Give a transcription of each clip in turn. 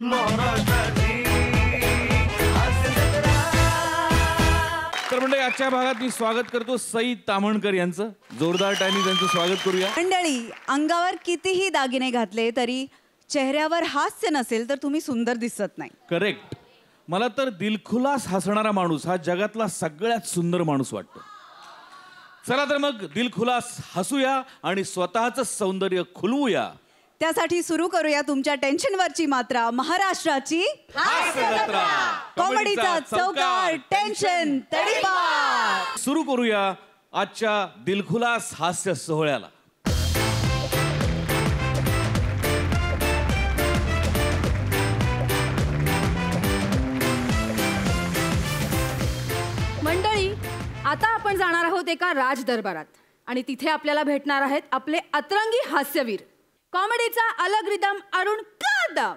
तर म्हणजे आजच्या भागात मी स्वागत करतो सई ताम्हणकर यांचं. जोरदार टाळी त्यांचं स्वागत करूया. मंडळी, अंगावर कितीही दागिने घातले तरी चेहऱ्यावर हास्य नसेल तर तुम्ही सुंदर दिसत नाही. करेक्ट. मला तर दिलखुलास हसणारा माणूस हा जगातला सगळ्यात सुंदर माणूस वाटतो. चला तर मग दिलखुलास हसूया आणि स्वतःचं सौंदर्य खुलवूया. त्यासाठी सुरू करूया तुमच्या टेन्शनवरची मात्रा, महाराष्ट्राची कॉमेडीचा चौकार, टेन्शन तडीपार. सुरू करूया आजच्या दिलखुलास हास्य सोहळ्याला. मंडळी, आता आपण जाणार आहोत एका राज दरबारात आणि तिथे आपल्याला भेटणार आहेत आपले अतरंगी हास्यवीर. कॉमेडीचा अलग रिदम अरुण कदम,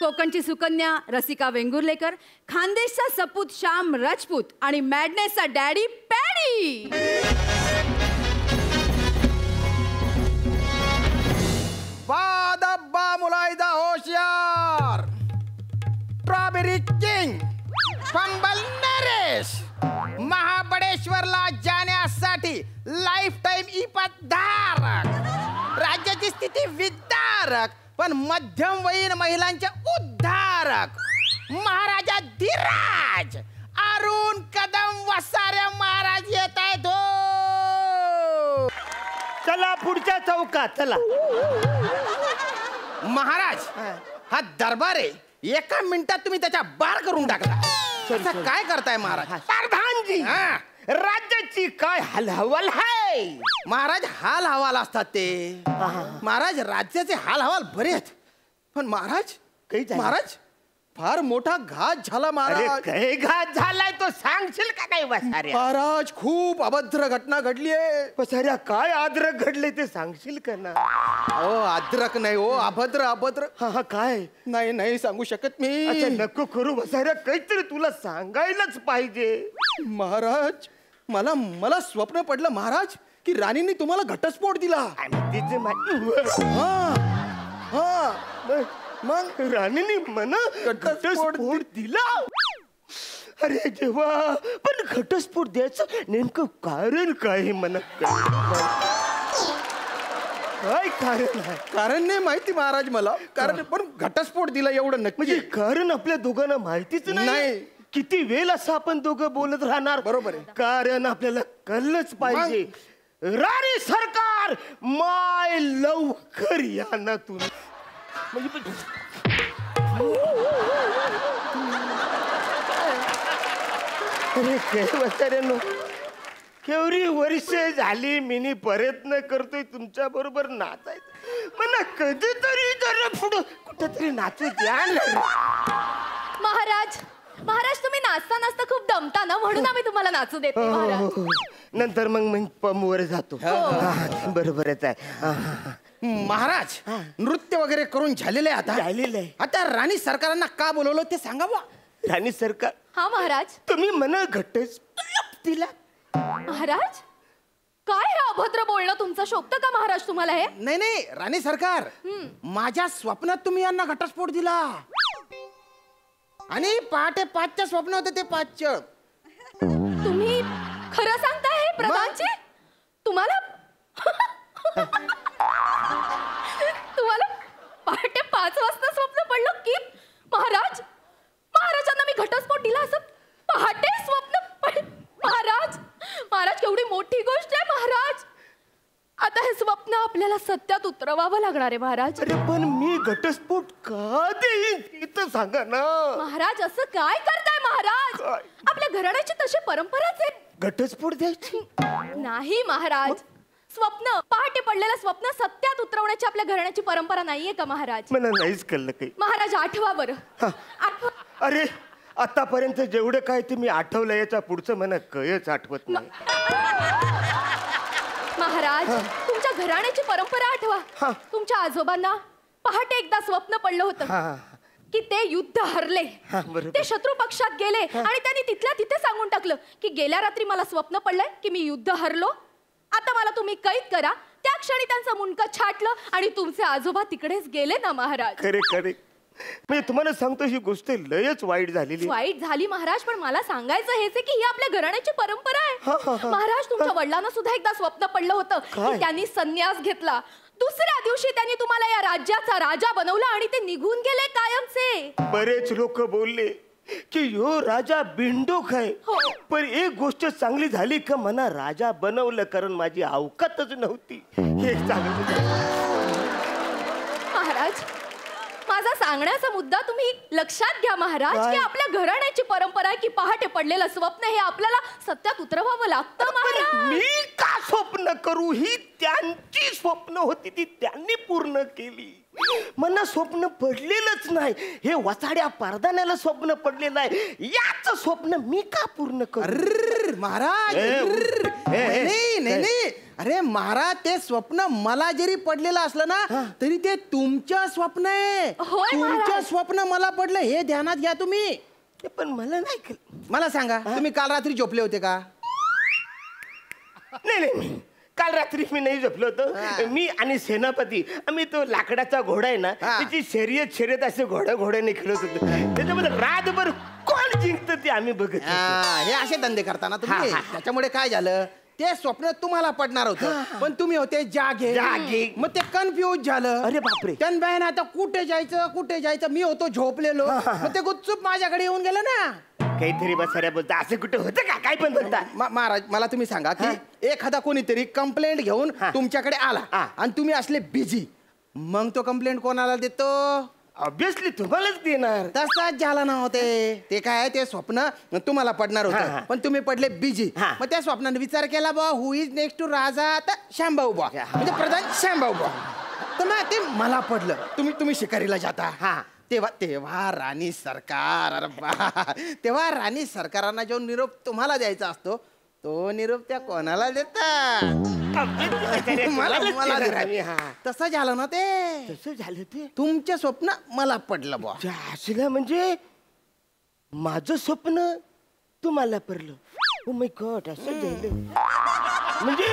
कोकणची सुकन्या रसिका वेंगुर्लेकर, खानदेशचा सपूत श्याम राजपूत आणि मॅडनेसचा डॅडी पॅडी. बादब्बा मुलायदा होशियार, स्ट्रॉबेरी किंग, फंबल नरेश, महाबळेश्वरला जाण्यासाठी लाईफ टाइम इपतधारक, राज्याची स्थिती विदारक पण मध्यमवयीन महिलांचे उद्धारक, महाराजा धीराज अरुण कदम वसारे महाराज येत आहेत. चला पुढच्या चौकात चला. महाराज, हा दरबार आहे. एका मिनिटात तुम्ही त्याच्या बार करून टाकला. काय करताय महाराज? प्रधानजी, राज्याची काय हालहवाल आहे? महाराज, हाल हवाल असतात ते. महाराज, राज्याचे हाल हवाल बरे आहेत पण महाराज काही झालं? महाराज, फार मोठा घात झाला महाराज. काही घात झालाय तो सांगशील का नाही वसाऱ्या? महाराज, खूप अभद्र घटना घडली आहे. वसाऱ्या, काय आद्रक घडले ते सांगशील का ना? हो, अद्रक नाही हो, अभद्र अभद्र. हा काय? नाही सांगू शकत मी. अच्छा, नको करू वसाऱ्या, काहीतरी तुला सांगायलाच पाहिजे. महाराज, मला स्वप्न पडलं महाराज की राणींनी तुम्हाला घटस्फोट दिला. मग राणीने म्हणा घटस्फोट दिला. अरे जेव्हा पण घटस्फोट द्यायचं नेमकं कारण काय म्हणा? काय कारण आहे? कारण नाही माहिती महाराज मला. कारण पण घटस्फोट दिला एवढं नक्की. म्हणजे कारण आपल्या दोघांना माहितीच नाही. किती वेळ असं आपण दोघं बोलत राहणार? बरोबर आहे. कारण आपल्याला कळलंच पाहिजे. राणी सरकार, माय लवकर या ना तुम्ही. म्हणजे अरे केवसाऱ्यानो, केवढी वर्ष झाली मी प्रयत्न करतोय तुमच्या बरोबर नाचायचं. मला कधीतरी जरा पुढं कुठेतरी नाचू द्या. महाराज, तुम्ही नाचता नाचता खूप दमता ना, म्हणून आम्ही तुम्हाला नाचू देतो महाराज. नंतर मग पम वर जातो. बरोबरच आहे. महाराज, नृत्य वगैरे करून झालेले आता. आता राणी सरकारांना का बोलवलं ते सांगावं. राणी सरकार, हा महाराज. तुम्ही म्हणा घटच तिला. महाराज, काय हे अभद्र बोलणं तुमचं शोभतं का महाराज तुम्हाला हे? नाही राणी सरकार, माझ्या स्वप्नात तुम्ही यांना घटस्फोट दिला आणि पहाटे 5च्या स्वप्न होते ते 5चं. तुम्ही खरं सांगताय प्रधानजी? तुम्हाला पहाटे 5 वाजता स्वप्न पडलं की महाराजांना मी घटस्फोट दिला असं पहाटे स्वप्न महाराज, केवढी मोठी गोष्ट आहे महाराज. आता हे स्वप्न आपल्याला सत्यात उतरवावं लागणार आहे महाराज. अरे पण मी घटस्फोट का देईन तर सांगा ना महाराज. असं काय करताय महाराज? आपल्या घराण्याची तशी परंपराच आहे. घटस्फोट द्यायची नाही महाराज. स्वप्न, पहाटे पडलेलं स्वप्न सत्यात उतरवण्याची आपल्या घराण्याची परंपरा नाहीये का महाराज? मला नाहीच कळलं काही. महाराज, आठवा बरं. आठवा. अरे आतापर्यंत जेवढं काय तुम्ही आठवलं याच्या पुढचं मला कळच आठवत नाही. महाराज, तुमच्या घराण्याची परंपरा आठवा. तुमच्या आजोबांना पहाटे एकदा स्वप्न पडलं होतं की ते युद्ध हरले. ते शत्रू पक्षात गेले आणि त्यांनी तिथल्या तिथे सांगून टाकलं की गेल्या रात्री मला स्वप्न पडलंय की मी युद्ध हरलो. आता मला तुम्ही कैद करा. त्या क्षणी त्यांचं मुंडकं छाटलं आणि तुमचे आजोबा तिकडेच गेले ना महाराज. खरे खरे म्हणजे तुम्हाला सांगतो ही गोष्ट लयच वाईट झालेली. वाईट झाली महाराज, पण मला सांगायचं हेच आहे की ही आपल्या घराण्याची परंपरा आहे. महाराज, तुमच्या वडिलांना सुद्धा एकदा स्वप्न पडलं होतं की त्यांनी संन्यास घेतला. दुसऱ्या दिवशी त्यांनी तुम्हाला या राज्याचा राजा बनवलं आणि ते निघून गेले कायमचे. बरेच लोक बोलले की यो राजा बिंडूक आहे. पण एक गोष्ट चांगली झाली का मना राजा बनवलं, कारण माझी अवकातच नव्हती. हे चांगलं. महाराज, माझा सांगण्याचा मुद्दा तुम्ही लक्षात घ्या महाराज, की आपल्या घराण्याची परंपरा आहे की पहाटे पडलेलं स्वप्न हे आपल्याला सत्यात उतरवावं लागतं. महाराज, मी का स्वप्न करू? ही त्यांची स्वप्न होती, ती त्यांनी पूर्ण केली. मला स्वप्न पडलेलंच नाही. हे वसाड्या पारदाण्याला स्वप्न पडलेलं आहे. याच स्वप्न मी का पूर्ण करू? महाराज, नाही नाही नाही, अरे महाराज, ते स्वप्न मला जरी पडलेलं असलं ना तरी ते तुमचं स्वप्न आहे. होय, तुमचं महाराज. स्वप्न मला पडलं हे ध्यानात घ्या तुम्ही. पण मला नाही मला सांगा, तुम्ही काल रात्री झोपले होते का? नाही, काल रात्री मी नाही झोपलो होतो. मी आणि सेनापती आम्ही तो लाकडाचा घोडा आहे ना, त्याची शर्यत असे घोड्याने खेळत होतो. त्याच्यामध्ये रातभर कोण जिंकतं ते आम्ही बघत होतो. हे असे धंदे करताना तुम्ही. त्याच्यामुळे काय झालं, ते स्वप्न तुम्हाला पडणार होतं पण तुम्ही होते जागे. मग ते कन्फ्युज झालं. अरे बापरे. त्यान आता कुठे जायचं, मी होतो झोपलेलो. मग ते गुपचूप माझ्याकडे येऊन गेलं ना. काहीतरी बसाऱ्या बोलता, असं कुठं होतं का? काय पण बोलता. महाराज, मला तुम्ही सांगा की एखादा कोणीतरी कंप्लेंट घेऊन तुमच्याकडे आला आणि तुम्ही असले बिझी, मग तो कंप्लेंट कोणाला देतो? ऑब्विसली तुम्हालाच देणार. तसाच झाला ना होते. ते काय, ते स्वप्न तुम्हाला पडणार होतं पण तुम्ही पडले बिझी. मग त्या स्वप्नाने विचार केला बा, हु इज नेक्स्ट टू राजा? तर शांभाऊ बा, म्हणजे प्रधान शांभाऊ बा. तर मग ते मला पडलं. तुम्ही शिकारीला जाता. तेव्हा राणी सरकार, अरे बा, तेव्हा राणी सरकारांना जो निरोप तुम्हाला द्यायचा असतो तो निरोप त्या कोणाला देतात? मला देतात. तसं झालं ना ते. तसं झालं ते. तुमचं स्वप्न मला पडलं बा. असलं म्हणजे माझं स्वप्न तुम्हाला पडलं. ओ माय गॉड, असं झालं म्हणजे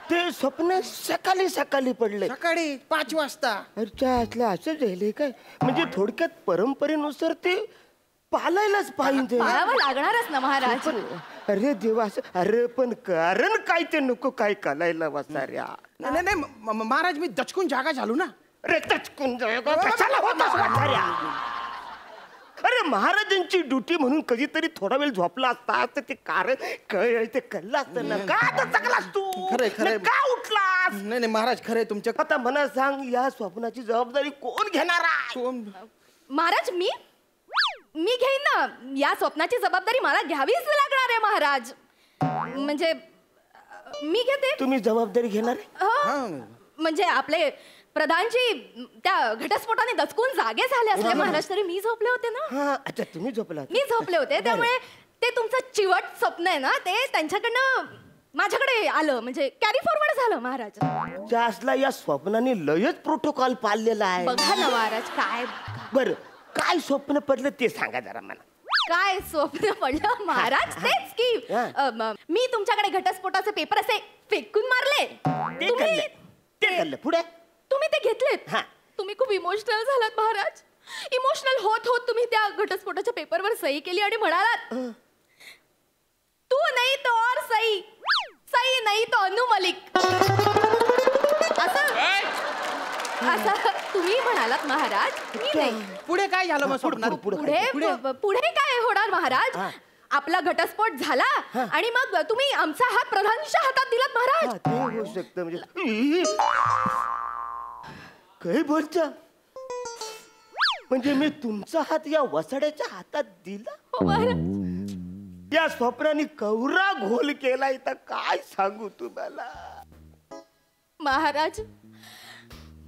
ते स्वप्न सकाळी पडले. सकाळी 5 वाजता. अच्छा, असं झालंय काय? म्हणजे थोडक्यात परंपरेनुसार ते पालायलाच पाहिजे. पाळावं लागणारच ना महाराज. अरे देवा, अरे पण कारण काय ते नको काय कालायला वसाऱ्या. नाही महाराज, मी दचकून जागा झालो ना. अरे दचकून कशाला होतास वसाऱ्या? अरे महाराजांची ड्युटी म्हणून कधीतरी थोडा वेळ झोपला असता तर ते कारण काय ते कळलं असतं ना. का दचकलास तू? खरंय. का उठलास? नाही महाराज, खरंय तुमच्या. आता मला सांग, या स्वप्नाची जबाबदारी कोण घेणार आहे? महाराज, मी घेईन ना. या स्वप्नाची जबाबदारी मला घ्यावीच लागणार आहे महाराज. म्हणजे मी घेते. तुम्ही जबाबदारी घेणार आहे? हो. म्हणजे आपले प्रधानजी त्या घटस्फोटाने दचकून जागे झाले असले महाराज, तरी मी झोपले होते ना. हा, अच्छा, तुम्ही झोपला. मी झोपले होते, त्यामुळे ते तुमचं चिवट स्वप्न आहे ना, ते त्यांच्याकडनं माझ्याकडे आलं, म्हणजे कॅरी फॉरवर्ड झालं महाराज. त्यासला या स्वप्नाने लयच प्रोटोकॉल पाळलेला आहे. बघा ना महाराज, काय बरं, काय स्वप्न पडलं ते सांगा जरा मला. काय स्वप्न पडलं महाराज? तेच की मी तुमच्याकडे घटस्फोटाचे पेपर असे फेकून मारले. ते कळलं. पुढे तुम्ही ते घेतलेत. तुम्ही खूप इमोशनल झालात महाराज. इमोशनल होत तुम्ही त्या घटस्फोटाच्या पेपरवर सही केली आणि म्हणालात, तू नाही तो और सही, सही नाही तो अनु मलिक. असं तुम्ही म्हणालात महाराज. मी नाही. पुढे काय झालं मग स्वप्नात? पुढे काय होणार महाराज? आपला घटस्फोट झाला आणि मग तुम्ही आमचा हात प्रधानांच्या हातात दिलात महाराज. ते होऊ शकतं. म्हणजे काय बोलता? म्हणजे मी तुमचा हात या वसाड्याच्या हातात दिला? हो महाराज. या स्वप्नाने कवरा घोल केलाय तर काय सांगू तुम्हाला. महाराज,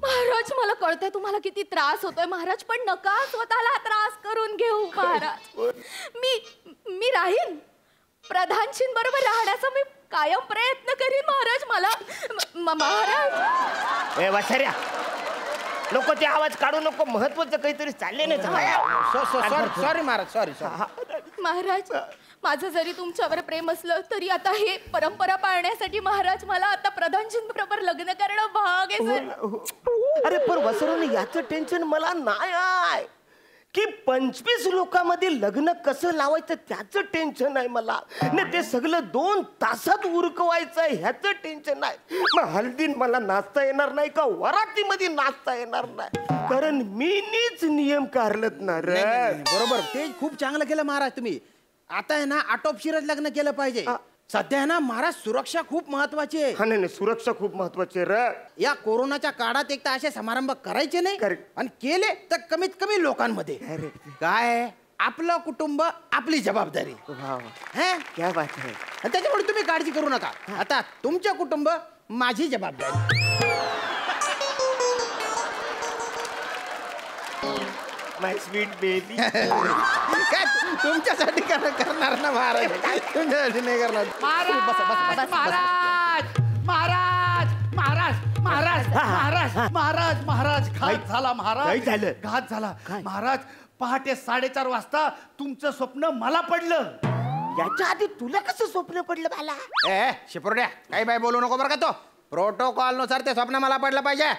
महाराज, मला कळतंय तुम्हाला किती त्रास होतोय महाराज, पण नका स्वतःला त्रास करून घेऊ महाराज. मी राहीन प्रधानजींबरोबर राहण्याचा मी कायम प्रयत्न करीन महाराज. मला महाराज. ए वसाऱ्या, नको ते आवाज काढू नको. महत्वाचं काहीतरी चालले नाही. Sorry Maharaj, sorry. महाराज, माझं जरी तुमच्यावर प्रेम असलं तरी आता हे परंपरा पाळण्यासाठी महाराज मला आता प्रधानजींबरोबर लग्न करणं भाग आहे. अरे पण वसराने याचं टेन्शन मला नाही आहे. की 25 लोकांमध्ये लग्न कसं लावायचं त्याचं टेन्शन आहे मला. नाही ते सगळं 2 तासात उरकवायचं ह्याचं टेन्शन आहे. मग हल्दीन मला नाचता येणार नाही का वरातीमध्ये नाचता येणार नाही, कारण मीनीच नियम काढलत ना रे. बरोबर, ते खूप चांगलं केलं महाराज तुम्ही. आता आहे ना आटोपशीरच लग्न केलं पाहिजे. सध्या आहे ना महाराज सुरक्षा खूप महत्वाची आहे. हा नाही सुरक्षा खूप महत्वाची रे. या कोरोनाच्या काळात एक तर असे समारंभ करायचे नाही आणि केले तर कमीत कमी लोकांमध्ये. काय आपलं कुटुंब आपली जबाबदारी. हैं? क्या बात आहे. आणि त्याच्यामुळे तुम्ही काळजी करू नका. आता तुमचं कुटुंब माझी जबाबदारी. माय स्वीट बेबी. काय तुमच्यासाठी करणार ना महाराज, तुमच्यासाठी नाही करणार. महाराज महाराज महाराज महाराज महाराज महाराज महाराज घात झाला महाराज. काय झालं? घात झाला महाराज. पहाटे 4:30 वाजता तुमचं स्वप्न मला पडलं. याच्या आधी तुला कसं स्वप्न पडलं मला? ए शिपुर्ड्या काही बाय बोलू नको बरं का. तो प्रोटोकॉल नुसार ते स्वप्न मला पडलं पाहिजे.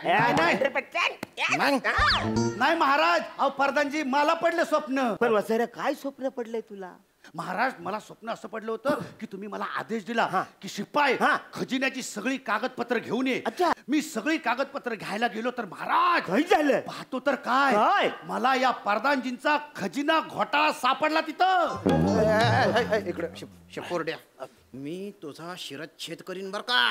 नाही महाराज, अहो प्रधानजी मला पडलं स्वप्न. पण वसाऱ्या काय स्वप्न पडलंय तुला? महाराज मला स्वप्न असं पडलं होतं की तुम्ही मला आदेश दिला की शिपाई खजिन्याची सगळी कागदपत्र घेऊन ये. मी सगळी कागदपत्र घ्यायला गेलो तर महाराज काय झालं? पाहतो तर काय मला या प्रधानजींचा खजिना घोटाळा सापडला तिथं. इकडे शिपुर्ड्या, मी तुझा शिरच्छेद करीन बर का.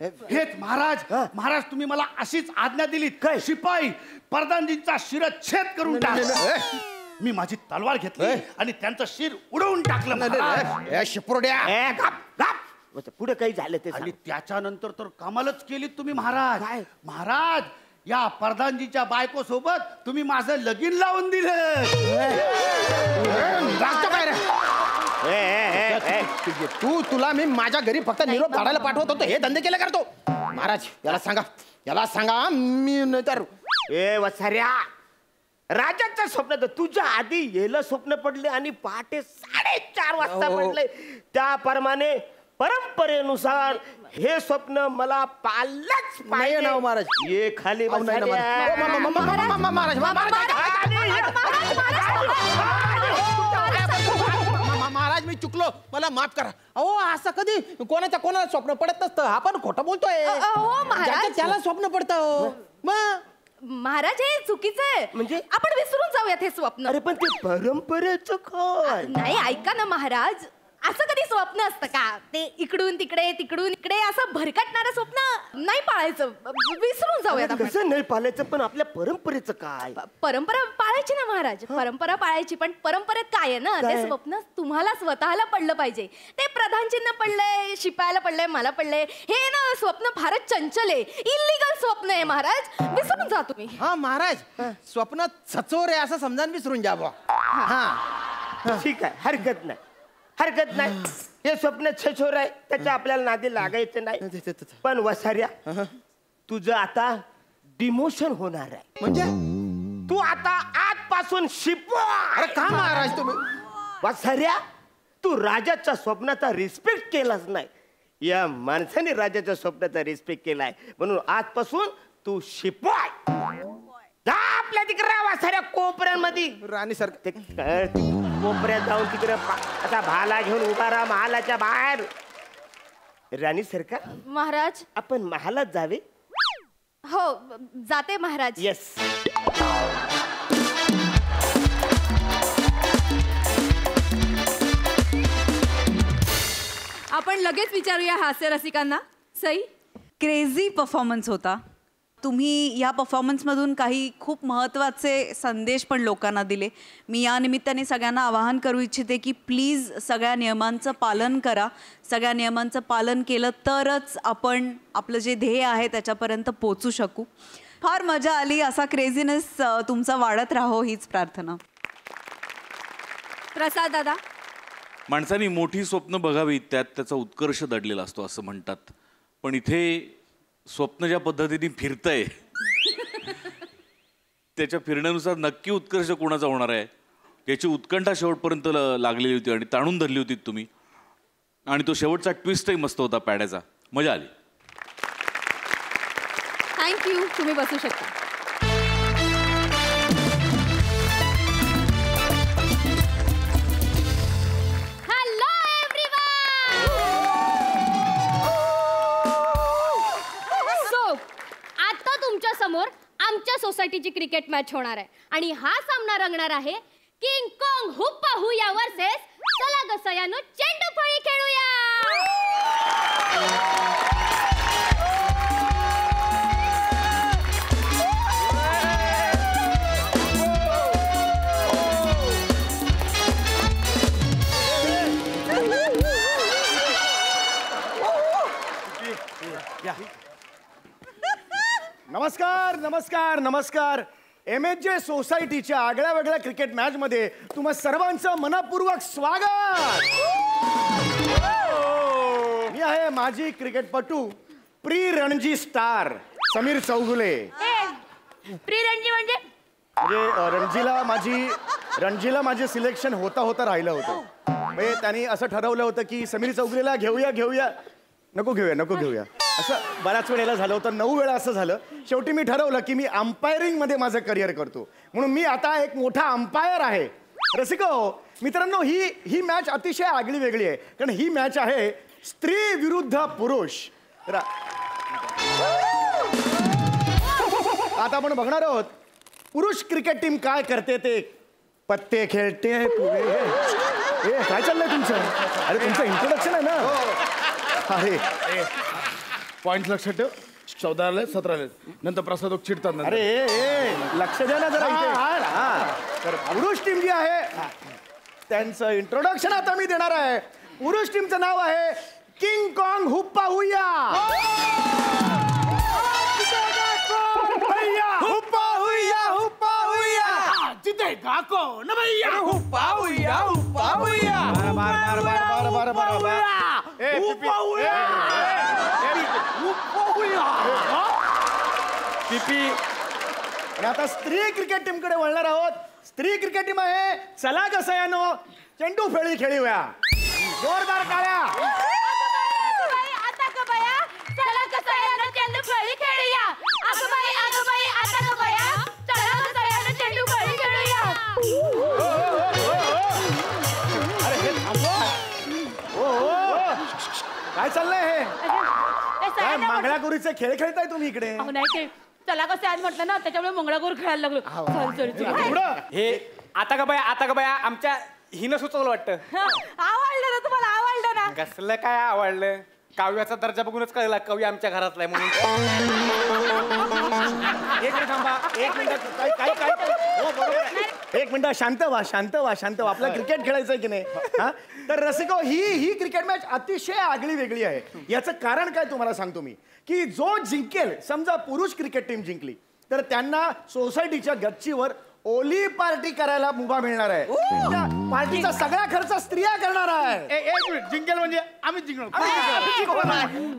हेच महाराज. महाराज तुम्ही मला अशीच आज्ञा दिलीत काय शिपाई प्रधानजींचा शिरच्छेद करून टाक. मी माझी तलवार घेतली आणि त्यांचं शिर उडवून टाकलं. शिपुर्ड्या पुढे काही झालं ते आणि त्याच्यानंतर तर कमालच केली तुम्ही महाराज. महाराज या प्रधानजीच्या बायको सोबत तुम्ही माझं लगीन लावून दिलं. तुला मी माझ्या घरी फक्त निरोप काढायला पाठवत होतो, हे धंदे केले करतो. महाराज याला सांगा मी नाही तर. ए वसाऱ्या, राजाचं स्वप्न तर तुझ्या आधी येलं स्वप्न पडले आणि पहाटे 4:30 वाजता पडले. त्याप्रमाणे परंपरेनुसार हे स्वप्न मला पाळलंच पाहिजे ना महाराज. ये खाली महाराज मी चुकलो, मला माफ करा. अहो असं कधी कोणाला स्वप्न पडत नसतं. आपण खोटं बोलतोय. महाराज. त्याला स्वप्न पडतं. मग महाराज हे चुकीचं आहे. म्हणजे? आपण विसरून जाऊयात हे स्वप्न. अरे पण ते परंपरेचं काय? नाही ऐका ना महाराज, असं कधी स्वप्न असतं का? ते इकडून तिकडे तिकडून इकडे असं भरकटणारं स्वप्न नाही पाळायचं. विसरून जाऊयात आपण. कसं नाही पाळायचं, पण आपल्या परंपरेचं काय? परंपरा पाळायची ना महाराज, परंपरा पाळायची. पण परंपरेत काय आहे ना, ते स्वप्न तुम्हाला स्वतःला पडलं पाहिजे. ते प्रधानजींना पडलंय, शिपायाला पडलंय, मला पडलंय. हे ना स्वप्न फारच चंचल आहे, इल्लीगल स्वप्न आहे महाराज. विसरून जा तुम्ही. हा महाराज, स्वप्न सचोर आहे असं समजा विसरून जा बुवा. हा ठीक आहे, हरकत नाही. हे स्वप्न छछोर आहे, त्याच्या आपल्याला नादी लागायचं नाही. पण वसाऱ्या, तुझं आता डिमोशन होणार आहे. म्हणजे तू आता आजपासून शिपाई. अरे का महाराज तुम्ही? वसाऱ्या, तू राजाच्या स्वप्नाचा रिस्पेक्ट केलाच नाही. या माणसाने राजाच्या स्वप्नाचा रिस्पेक्ट केलाय, म्हणून आजपासून तू शिपाई. जा आपल्या तिकडे वासाऱ्या कोपऱ्यांमध्ये. राणी सर कोपऱ्यात जाऊन तिकडे आता भाला घेऊन उभा राहा महालाच्या बाहेर. राणी सरकार, महाराज. आपण महालात जावे. हो जाते महाराज. येस. आपण लगेच विचारूया हास्य रसिकांना. सई, क्रेझी परफॉर्मन्स होता. तुम्ही या परफॉर्मन्समधून काही खूप महत्त्वाचे संदेश पण लोकांना दिले. मी या निमित्ताने सगळ्यांना आवाहन करू इच्छिते की प्लीज सगळ्या नियमांचं पालन करा. सगळ्या नियमांचं पालन केलं तरच आपण आपलं जे ध्येय आहे त्याच्यापर्यंत पोचू शकू. फार मजा आली. असा क्रेझीनेस तुमचा वाढत राहो हीच प्रार्थना. प्रसाद दादा. माणसाने मोठी स्वप्न बघावीत, त्यात त्याचा उत्कर्ष दडलेला असतो असं म्हणतात. पण इथे स्वप्न ज्या पद्धतीने फिरतंय त्याच्या फिरण्यानुसार नक्की उत्कर्ष कोणाचा होणार आहे याची उत्कंठा शेवटपर्यंत लागलेली होती आणि ताणून धरली होती तुम्ही. आणि तो शेवटचा ट्विस्टही मस्त होता पॅड्याचा. मजा आली. थँक्यू. तुम्ही बसू शकता. क्रिकेट मॅच होणार आहे आणि हा सामना रंगणार आहे किंग कॉंग हुप्पा हुया वर्सेस चला ग सयानो चेंडू फळी खेळूया. नमस्कार नमस्कार नमस्कार. MHJ सोसायटीच्या आगळ्या वेगळ्या क्रिकेट मॅच मध्ये तुम्हा सर्वांचं मनपूर्वक स्वागत. मी आहे माजी क्रिकेटपटू pre Ranji star Sameer Chougule. Pre Ranji म्हणजे रणजीला माझे सिलेक्शन होता राहिलं होतं. म्हणजे त्यांनी असं ठरवलं होतं की समीर चौगुलेला घेऊया नको घेऊया असं बऱ्याच वेळेला झालं होतं. 9 वेळा असं झालं. शेवटी मी ठरवलं की मी अंपायरिंग मध्ये माझं करिअर करतो म्हणून मी आता एक मोठा अंपायर आहे. रसिको मित्रांनो, ही मॅच अतिशय आगळी वेगळी आहे कारण ही मॅच आहे स्त्री विरुद्ध पुरुष. आता आपण बघणार आहोत पुरुष क्रिकेट टीम काय करते ते. पत्ते खेळते पुढे. काय चाललंय तुमचं? अरे तुमचं इंट्रोडक्शन आहे ना. अरे पॉइंट लक्षात ठेव. 14 आले 17 आले नंतर प्रसाद चिडतात ना. अरे लक्ष द्या ना जरा इथे. तर पुरुष टीम जी आहे त्यांचं इंट्रोडक्शन आता मी देणार आहे. पुरुष टीमचं नाव आहे किंग कॉंग हुप्पा हुया. हुप्पा हुया हुप्पा हुया जिथे गाको न भैया हुप्पा हुया हुप्पा हुया. आणि आता स्त्री क्रिकेट टीम कडे वळणार आहोत. स्त्री क्रिकेट टीम आहे चला ग सयानो चेंडू फेळी खेळूया. जोरदार टाळ्या. काय चाललंय हे? काय मंगळागौरीचे खेळ खेळताय तुम्ही इकडे? नाही चला कसं आज म्हटलं ना त्याच्यामुळे मंगळागौर खेळायला लागलो. हे आता का बाया आमच्या हिनं सुचवलं वाटतं. आवडलं ना तुम्हाला? आवडलं ना? कसलं काय आवडलं? काव्याचा दर्जा बघूनच कळला कवी आमच्या घरातला आहे म्हणून. एक मिनिट थांबा. एक मिनिट शांत व्हा. आपला क्रिकेट खेळायचंय की नाही? हा तर रसिको ही क्रिकेट मॅच अतिशय आगळी वेगळी आहे. याचं कारण काय तुम्हाला सांगतो मी की जो जिंकेल, समजा पुरुष क्रिकेट टीम जिंकली तर त्यांना सोसायटीच्या गच्चीवर ओली पार्टी करायला मुभा मिळणार आहे. त्या पार्टीचा सगळा खर्च स्त्रिया करणार आहे. एक मिनिट. जिंकेल म्हणजे आम्ही जिंकणार.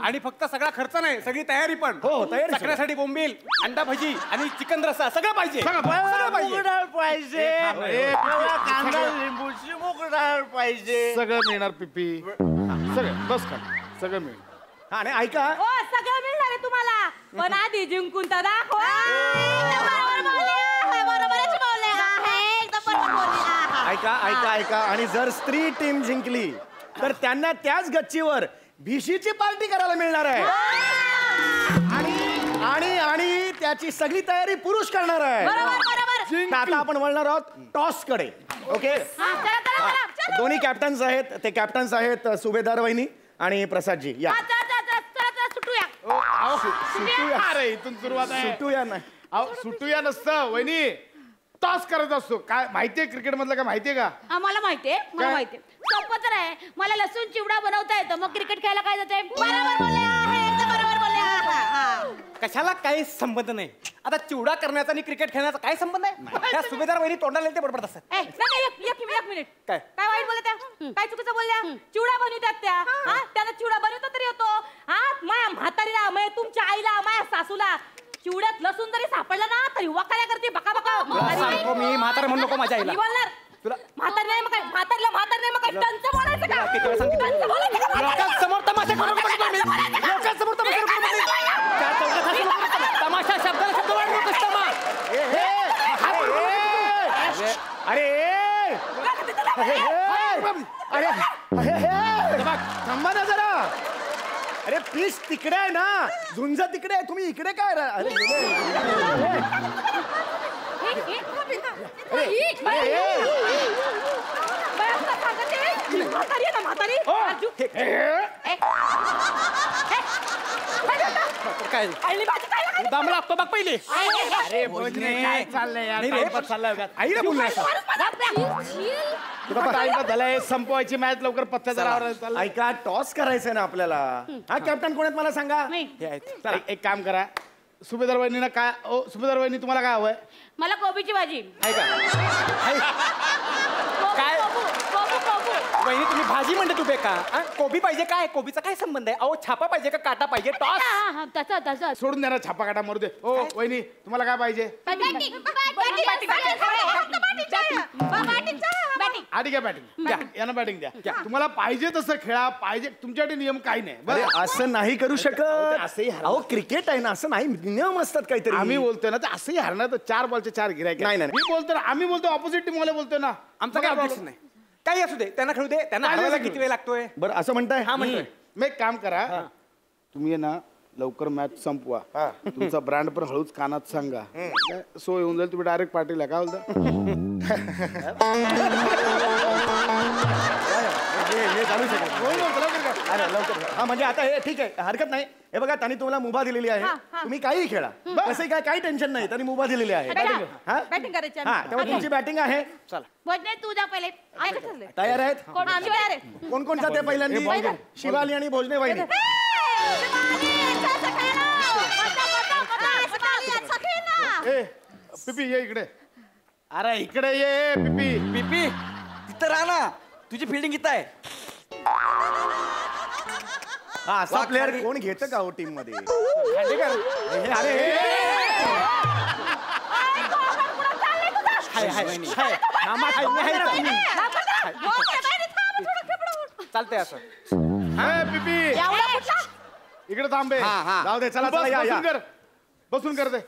आणि फक्त सगळा खर्च नाही, सगळी तयारी पण. हो, तयारी चकण्यासाठी बोंबील, अंडा भजी आणि चिकन रस्सा सगळं पाहिजे. लिंबूची मुगडाळ पाहिजे. सगळं मिळणार पिपी. सगळं बस का सगळं मिळणार. आणि ऐका सगळं मिळणार आहे तुम्हाला पण आधी जिंकून तर दाखवा. ऐका आणि जर स्त्री टीम जिंकली तर त्यांना त्याच गच्चीवर भिशीची पार्टी करायला मिळणार आहे. आणि त्याची सगळी तयारी पुरुष करणार आहे. आता आपण वळणार आहोत टॉस कडे. ओके. दोन्ही कॅप्टन्स आहेत. ते कॅप्टन्स आहेत सुभेदार वहिनी आणि प्रसादजी. या अरे इथून सुरुवात आहे. सुटूया नाही. सुटूया नसतं वहिनी. टॉस करत असतो. काय माहितीये क्रिकेट मधलं? काय माहितीये का? मला माहितीये. सोपं तर आहे. मला लसूण चिवडा बनवता येतं मग क्रिकेट खेळायला काय जाते? बरोबर बोलले. कशाला काही संबंध नाही. आता चिवडा करण्याचा आणि क्रिकेट खेळण्याचा काय संबंध आहे? त्या सुभेदार वहिनी तोंडाला ते बडबडत असतात. एक मिनिट. काय वाईट बोलत्या? काय चुकीचं बोलल्या? चिवडा बनवतात त्या. त्याला चिवडा बनवता तरी येतो. माया म्हातारीला, तुमच्या आईला, माया सासूला चिवड्यात लसूण जरी सापडला ना तरी वकाल्या करते बका. मी म्हातार म्हणू नको माझ्या आईला. तुला म्हातारी नाही मग काय? म्हातारी नाही मग काय? टंच बोलायचं का? लोकांसमोर तमाशा करू नको. लोकांसमोर तमाशा शब्दाला शब्द वाढ नकोस. थांबा ना जरा. अरे पीस तिकडे आहे ना, झुंज तिकडे आहे. तुम्ही इकडे काय? अरे काय दाम लागतो बघ पहिले. अरे काय चाललंय यार, चाललंय आईला बोलला झालंय, संपवायची मॅच लवकर पत्त्या जरा. ऐका, टॉस करायचंय ना आपल्याला. हा कॅप्टन कोण आहेत मला सांगा. एक काम करा, सुभेदार वहिनीना काय, सुभेदार वहिनी तुम्हाला काय हवंय? मला कोबीची भाजी. काय वहिनी तुम्ही भाजी म्हणते तू बेका? कोबी पाहिजे काय? कोबीचा काय संबंध आहे? अहो छापा पाहिजे का काटा पाहिजे? टॉस तसा सोडून द्या ना, छापा काटा मारू दे. ओ वहिनी तुम्हाला काय पाहिजे? आधी घ्या बॅटिंग द्या, यांना बॅटिंग द्या. तुम्हाला पाहिजे तसं खेळा, पाहिजे तुमच्यासाठी नियम काही नाही. अरे असं नाही करू शकत. अहो क्रिकेट आहे ना, असं नाही, नियम असतात काहीतरी. आम्ही बोलतोय ना, तर असंही हरणार तर 4 बॉलचे 4 गिरायक. नाही, नाही. मी बोलतो ना, आम्ही बोलतो ऑपोजिट टीम वाले बोलतोय ना, आमचा काय ऑब्जेक्शन नाही. काही असू दे, त्यांना खेळू दे. त्यांना हरवायला किती वेळ लागतोय? बरं असं म्हणताय. हा म्हणतोय. मग एक काम करा, तुम्ही ना लवकर मॅच संपवा. तुमचा ब्रँड पण हळूच कानात सांगा, सो येऊन जाईल. तुम्ही डायरेक्ट पार्टीला काय बोलता? हे चालू लवकर. हा म्हणजे आता हे ठीक आहे, हरकत नाही. हे बघा, त्यांनी तुम्हाला मुभा दिलेली आहे, तुम्ही काही खेळा, तसंही काय काही टेन्शन नाही. त्यांनी मुभा दिलेली आहे. बॅटिंग करायची. हा तेव्हा तुमची बॅटिंग आहे. चला, भोजने तू जा पहिले. तयार आहेत? आम्ही तयार आहे. कोण कोण जाते पहिल्यांदा? शिवाली आणि भोजने वहिनी. पिपी ये इकडे. अरे इकडे ये पिपी. पिपी तिथं राहा ना, तुझी फिल्डिंग इथं आहे. हा असा प्लेअर कोण घेतं का हो टीम मध्ये? चालतंय असं. पिपी इकडे थांबे. जाऊ दे, चला चला या, बसून कर, बसून कर दे.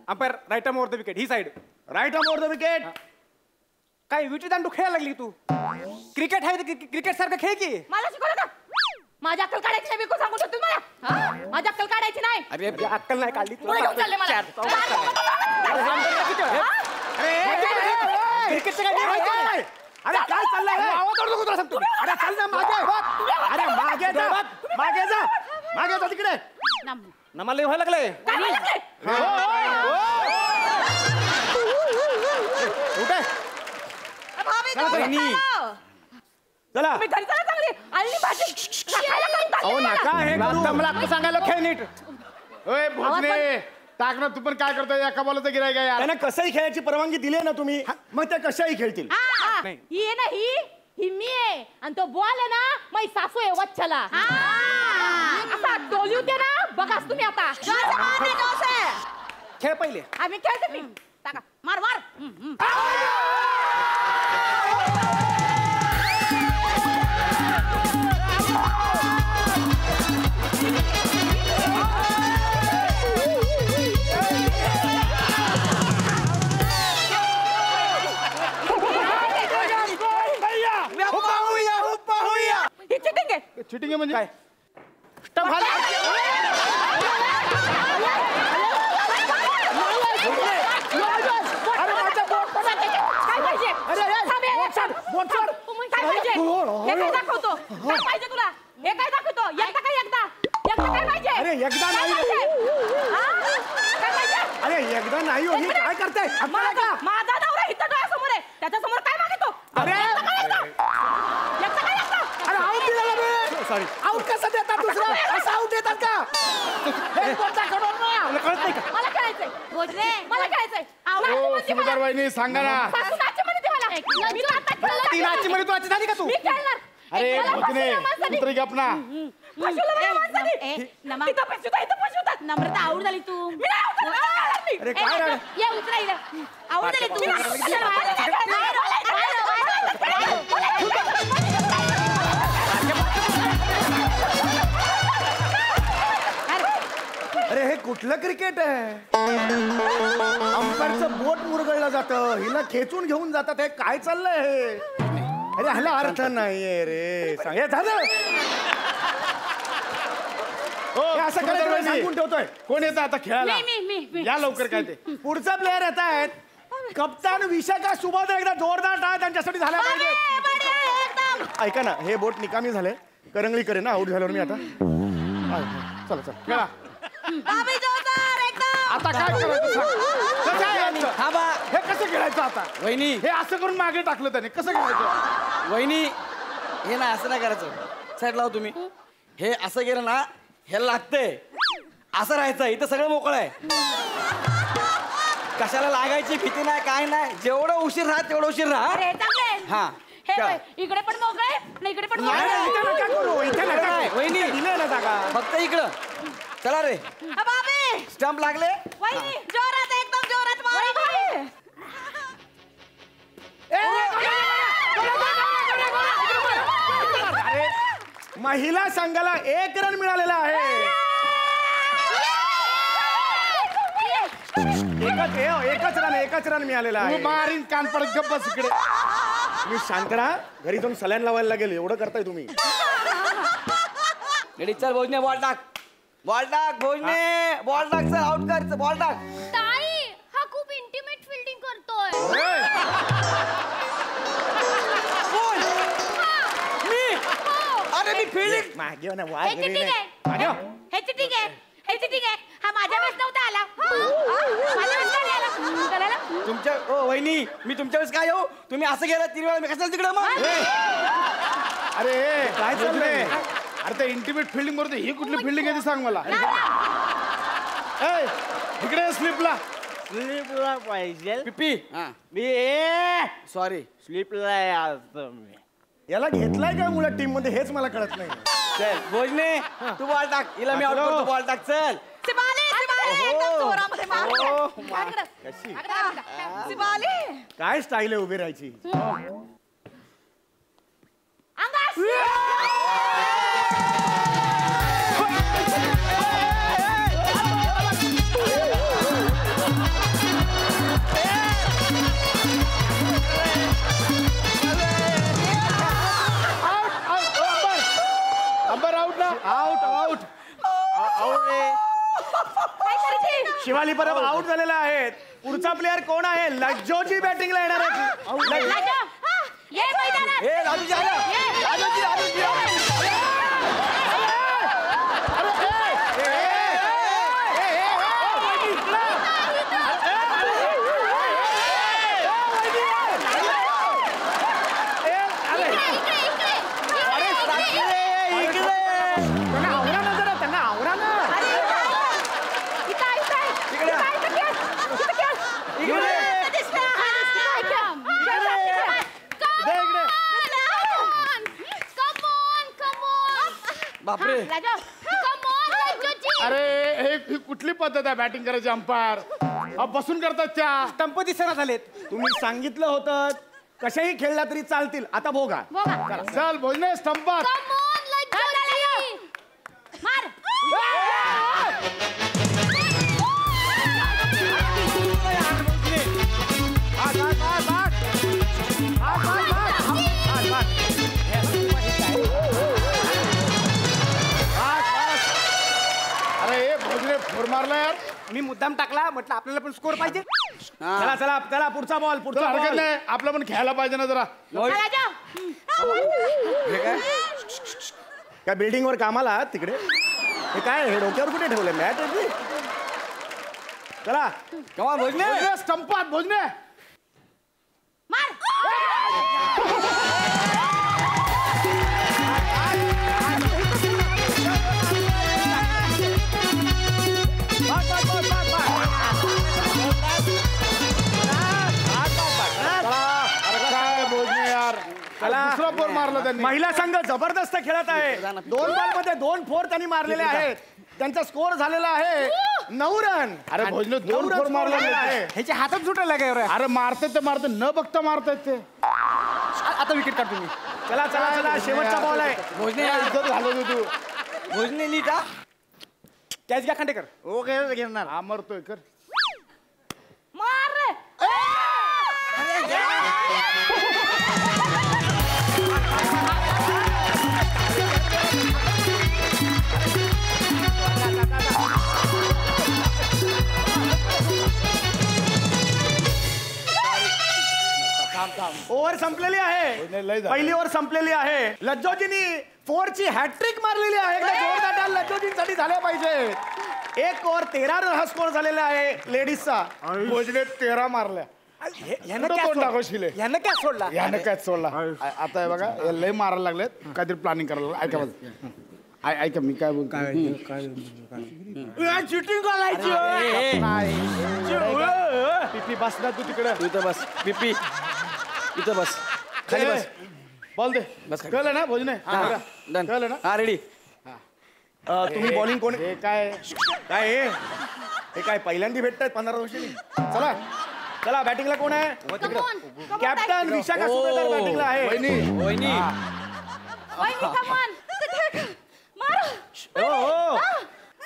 Umpire right arm over the wicket, ही side. Right arm over the wicket. काय विटी दांडू खेळायला लागली तू? क्रिकेट आहे तर क्रिकेट सारखं खेळ की. मला शिकवलं का? माझी अक्कल काढायची नाही, बिलकुल सांगू शकतो मला. माझी अक्कल काढायची नाही. अरे अक्कल नाही काढली पुढे घेऊन चालले मला. क्रिकेटचं काय माहिती? अरे काय चाललंय? आवाज नको तुला सांगतो. अरे चल ना मागे. अरे मागे जा, मागे जा, मागे जा तिकडे. नमाला व्हायला लागलंय. उठे. चला. अहो नका हे मला आता सांगायला खेळ नीट. ओय भोजने, टाक ना, तू पण काय करतोय? एका बॉलचं गिरायक आहे यार. त्यांना कसंही खेळायची परवानगी दिली ना तुम्ही, मग ते कशाही खेळतील. ही आहे ना, ही मी आहे. आणि तो बॉल आहे ना, माझी सासू आहे वच्छला. असा डोली होते ना, बघाच तुम्ही आता. खेळ पहिले. आम्ही खेळते. मी टाका, मार मार. चिटिंग आहे म्हणजे काय? दाखवतो काय पाहिजे तुला? हे काय दाखवतो? एकदा काय पाहिजे? अरे एकदा नाही. अरे एकदा नाही हो, काय करताय? माझा नवरा इथं डोळ्यासमोर आहे, त्याच्या समोर काय मागितो? अरे अरे आऊट दिला मी. सॉरी, आऊट कसं देतात? दुसरं असं आऊट देतात का? कळत नाही का? मला खेळायचंय भोजने, मला खेळायचंय. ओ सुभेदार वहिनी सांगा ना. मी तर आता खेळणार. ती नाची मध्ये तू आची झाली का तू? मी खेळणार. अरे भोजने, उतरी गप ना. नम्रता आऊट झाली तू. अरे काय रे? ये उतरा इकडे. आऊट झाली तू. अरे हे कुठलं क्रिकेट आहे? अंपायरचं बोट मुरगळलं जातं, हिला खेचून घेऊन जातात. हे काय चाललंय हे? अरे ह्याला अर्थ नाहीये रे. सांग, हे झालं. हे असं करायचं नाही, सांगून ठेवतोय. कोण येतं आता खेळायला? मी. या लवकर काय ते. पुढचा प्लेअर येत आहेत कप्तान विशाखा सुबोध. एकदा जोरदार टाळ त्यांच्यासाठी झाला पाहिजे. ऐका ना, हे बोट निकामी झाले. करंगळी करे ना आऊट झाल्यावर मी आता. चला चला खेळा. आता काय करायचं सांग. कसं खेळायचं? हे कसं खेळायचं आता? वहिनी हे असं करून मागे टाकलं त्याने. कसं खेळायचं? वहिनी हे ना असं नाही करायचं. साईड लाव तुम्ही. हे असं गेलं ना ह्याला लागतंय. असं राहायचं. इथं सगळं मोकळं आहे. कशाला लागायची भीती नाही काय नाही. जेवढं उशीर राहा तेवढं उशीर राहा. हा इकडे पण मोकळे ना इकडे पण नाही, नाही, इथे नका करू, इथे नका करू. वहिनी दिले ना जागा. फक्त इकडं. चला रे स्टंप लागले. जोरात एकदम जोरात मारा. अरे महिला संघाला 1 रन मिळालेला आहे. एकच रन मिळालेला तू आहे. मारीन कान पडत गप्प बस इकडे. मी शांत राहा. घरी जाऊन सलाईन लावायला लागेल. एवढं करताय तुम्ही. रेडी चल भोजने बॉल टाक. बॉल टाक भोजने. बॉल टाक चल. आउट कर. बॉल टाक. ताई हा खूप इंटिमेट फिल्डिंग करतोय. मी अरे मी फील्डिंग. मागे ना वाय ह्याची ठीक आहे. ह्याची ठीक आहे. हा माझ्या वेळेस नव्हता आला. माझ्या वेळेस नाही आला. तुमच्या ओ वहिनी मी तुमच्या वेळेस काय येऊ. तुम्ही असं गेला 3 वेळा. मी कशाला तिकडं मग. अरे काय चाललंय? अरे ते इंटिमेट फिल्डिंग करतो. ही कुठली फिल्डिंग आहे ती सांग मला. इकडे स्लिपला पाहिजे पिपी. मी सॉरी स्लीपला याला घेतलाय का मुलं टीम मध्ये हेच मला कळत नाही. चल भोजने तू बॉल टाक. हिला मी आउट करतो. बॉल टाक चल. काय स्टाईल आहे उभी राहायची. आउट. शिवाली परब आउट झालेला आहे. पुढचा प्लेअर कोण आहे? लज्जोची बॅटिंगला येणार आहे. ए राजूजी आला. राजूजी. त्यांना आवरा ना. बापरे. अरे ही कुठली पद्धत आहे बॅटिंग करायची? अंपायर बसून करतात त्या. स्टंप दिसेना झालेत. तुम्ही सांगितलं होतं कशाही खेळला तरी चालतील. आता भोगा. चल भोजने स्टंपात. अरे भोजने फोर मारला यार. मी मुद्दाम टाकला. म्हटलं आपल्याला पण स्कोर पाहिजे. चला पुढचा बॉल. पुढचा हरकत बॉल. नाही. आपलं पण खेळायला पाहिजे ना जरा. काय बिल्डिंग वर कामाला आहात तिकडे? हे काय हे डोक्यावर कुठे ठेवलंय मॅट? चला कमा भोजने. स्टंपात भोजने. दुसरा फोर मारला त्यांनी. महिला संघ जबरदस्त खेळत आहे. 2 बॉल मध्ये 2 फोर त्यांनी मारलेले आहेत. त्यांचा स्कोर झालेला आहे 9 रन. अरे भोजने 2 फोर मारला आहे. ह्याचे हातात सुटायला काय? अरे मारते ते मारते न बघता मारतायत ते. आता विकेट काढ तुम्ही. चला शेवटचा बॉल आहे. भोजने इज्जत घालवतो तू. भोजने नीट हा. कॅच घ्या खांडेकर. ओके घेणार. हा मरतोय कर. ओव्हर संपलेली आहे. पहिली ओव्हर संपलेली आहे. लज्जोजींनी 4 ची हॅट्रिक मारलेली आहे. एकदा जोरदार टाळ लज्जोजींसाठी झाल्या पाहिजे. 1 ओव्हर 13 रन हा स्कोर झालेला आहे लेडीजचा. भोजने 13 मारल्या. यानं काय सोडला यानं काय सोडला. आता हे बघा हे लय मारायला लागलेत. काहीतरी प्लॅनिंग करायला लागलं. ऐका बघ ऐका मी काय बोलतो. चिटिंग करायची. पिपी बस ना तू तिकडे. इथं बस पिपी इथं बस खाली बस. बॉल दे. बस कळलं ना भोजने. डन. कळलं ना. हा रेडी. तुम्ही बॉलिंग कोण हे काय काय हे काय पहिल्यांदा भेटतायत 15 वर्षांनी. चला चला बॅटिंगला कोण आहे. कॅप्टन विशाखा सुभेदार बॅटिंगला आहे. वहिनी हो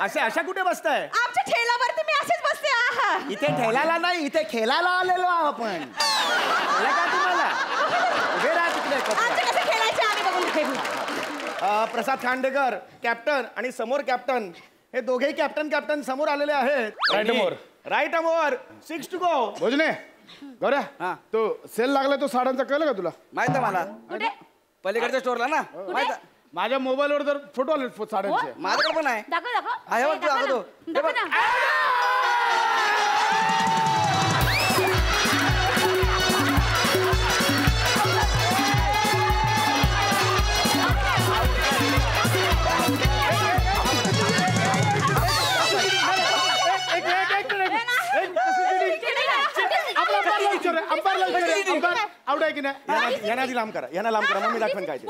अशा कुठे बसताय. आमच्या ठेल्यावरती मी असेच बसते. आहा. इथे ठेलायला नाही इथे खेळायला आलेलो आहो आपण. का तुम्हाला उभे राहा तिकडे. कसं खेळायचे आम्ही बघून खेळू. प्रसाद खांडेकर कॅप्टन आणि समोर कॅप्टन हे दोघेही कॅप्टन समोर आलेले आहेत. Right arm over 6 to go. भोजने गौऱ्या तो सेल लागला तो साड्यांचा कळलं का तुला. माहित आहे मला. पलीकडच्या स्टोरला ना माहित आहे. माझ्या मोबाईलवर तर फोटो आले साड्यांचे. माझ्याकडे पण आहे. आहे बघ, दाखवतो. हे बघ. आउट आहे की नाही. यांना लांब करा मग मी दाखवून काय ते.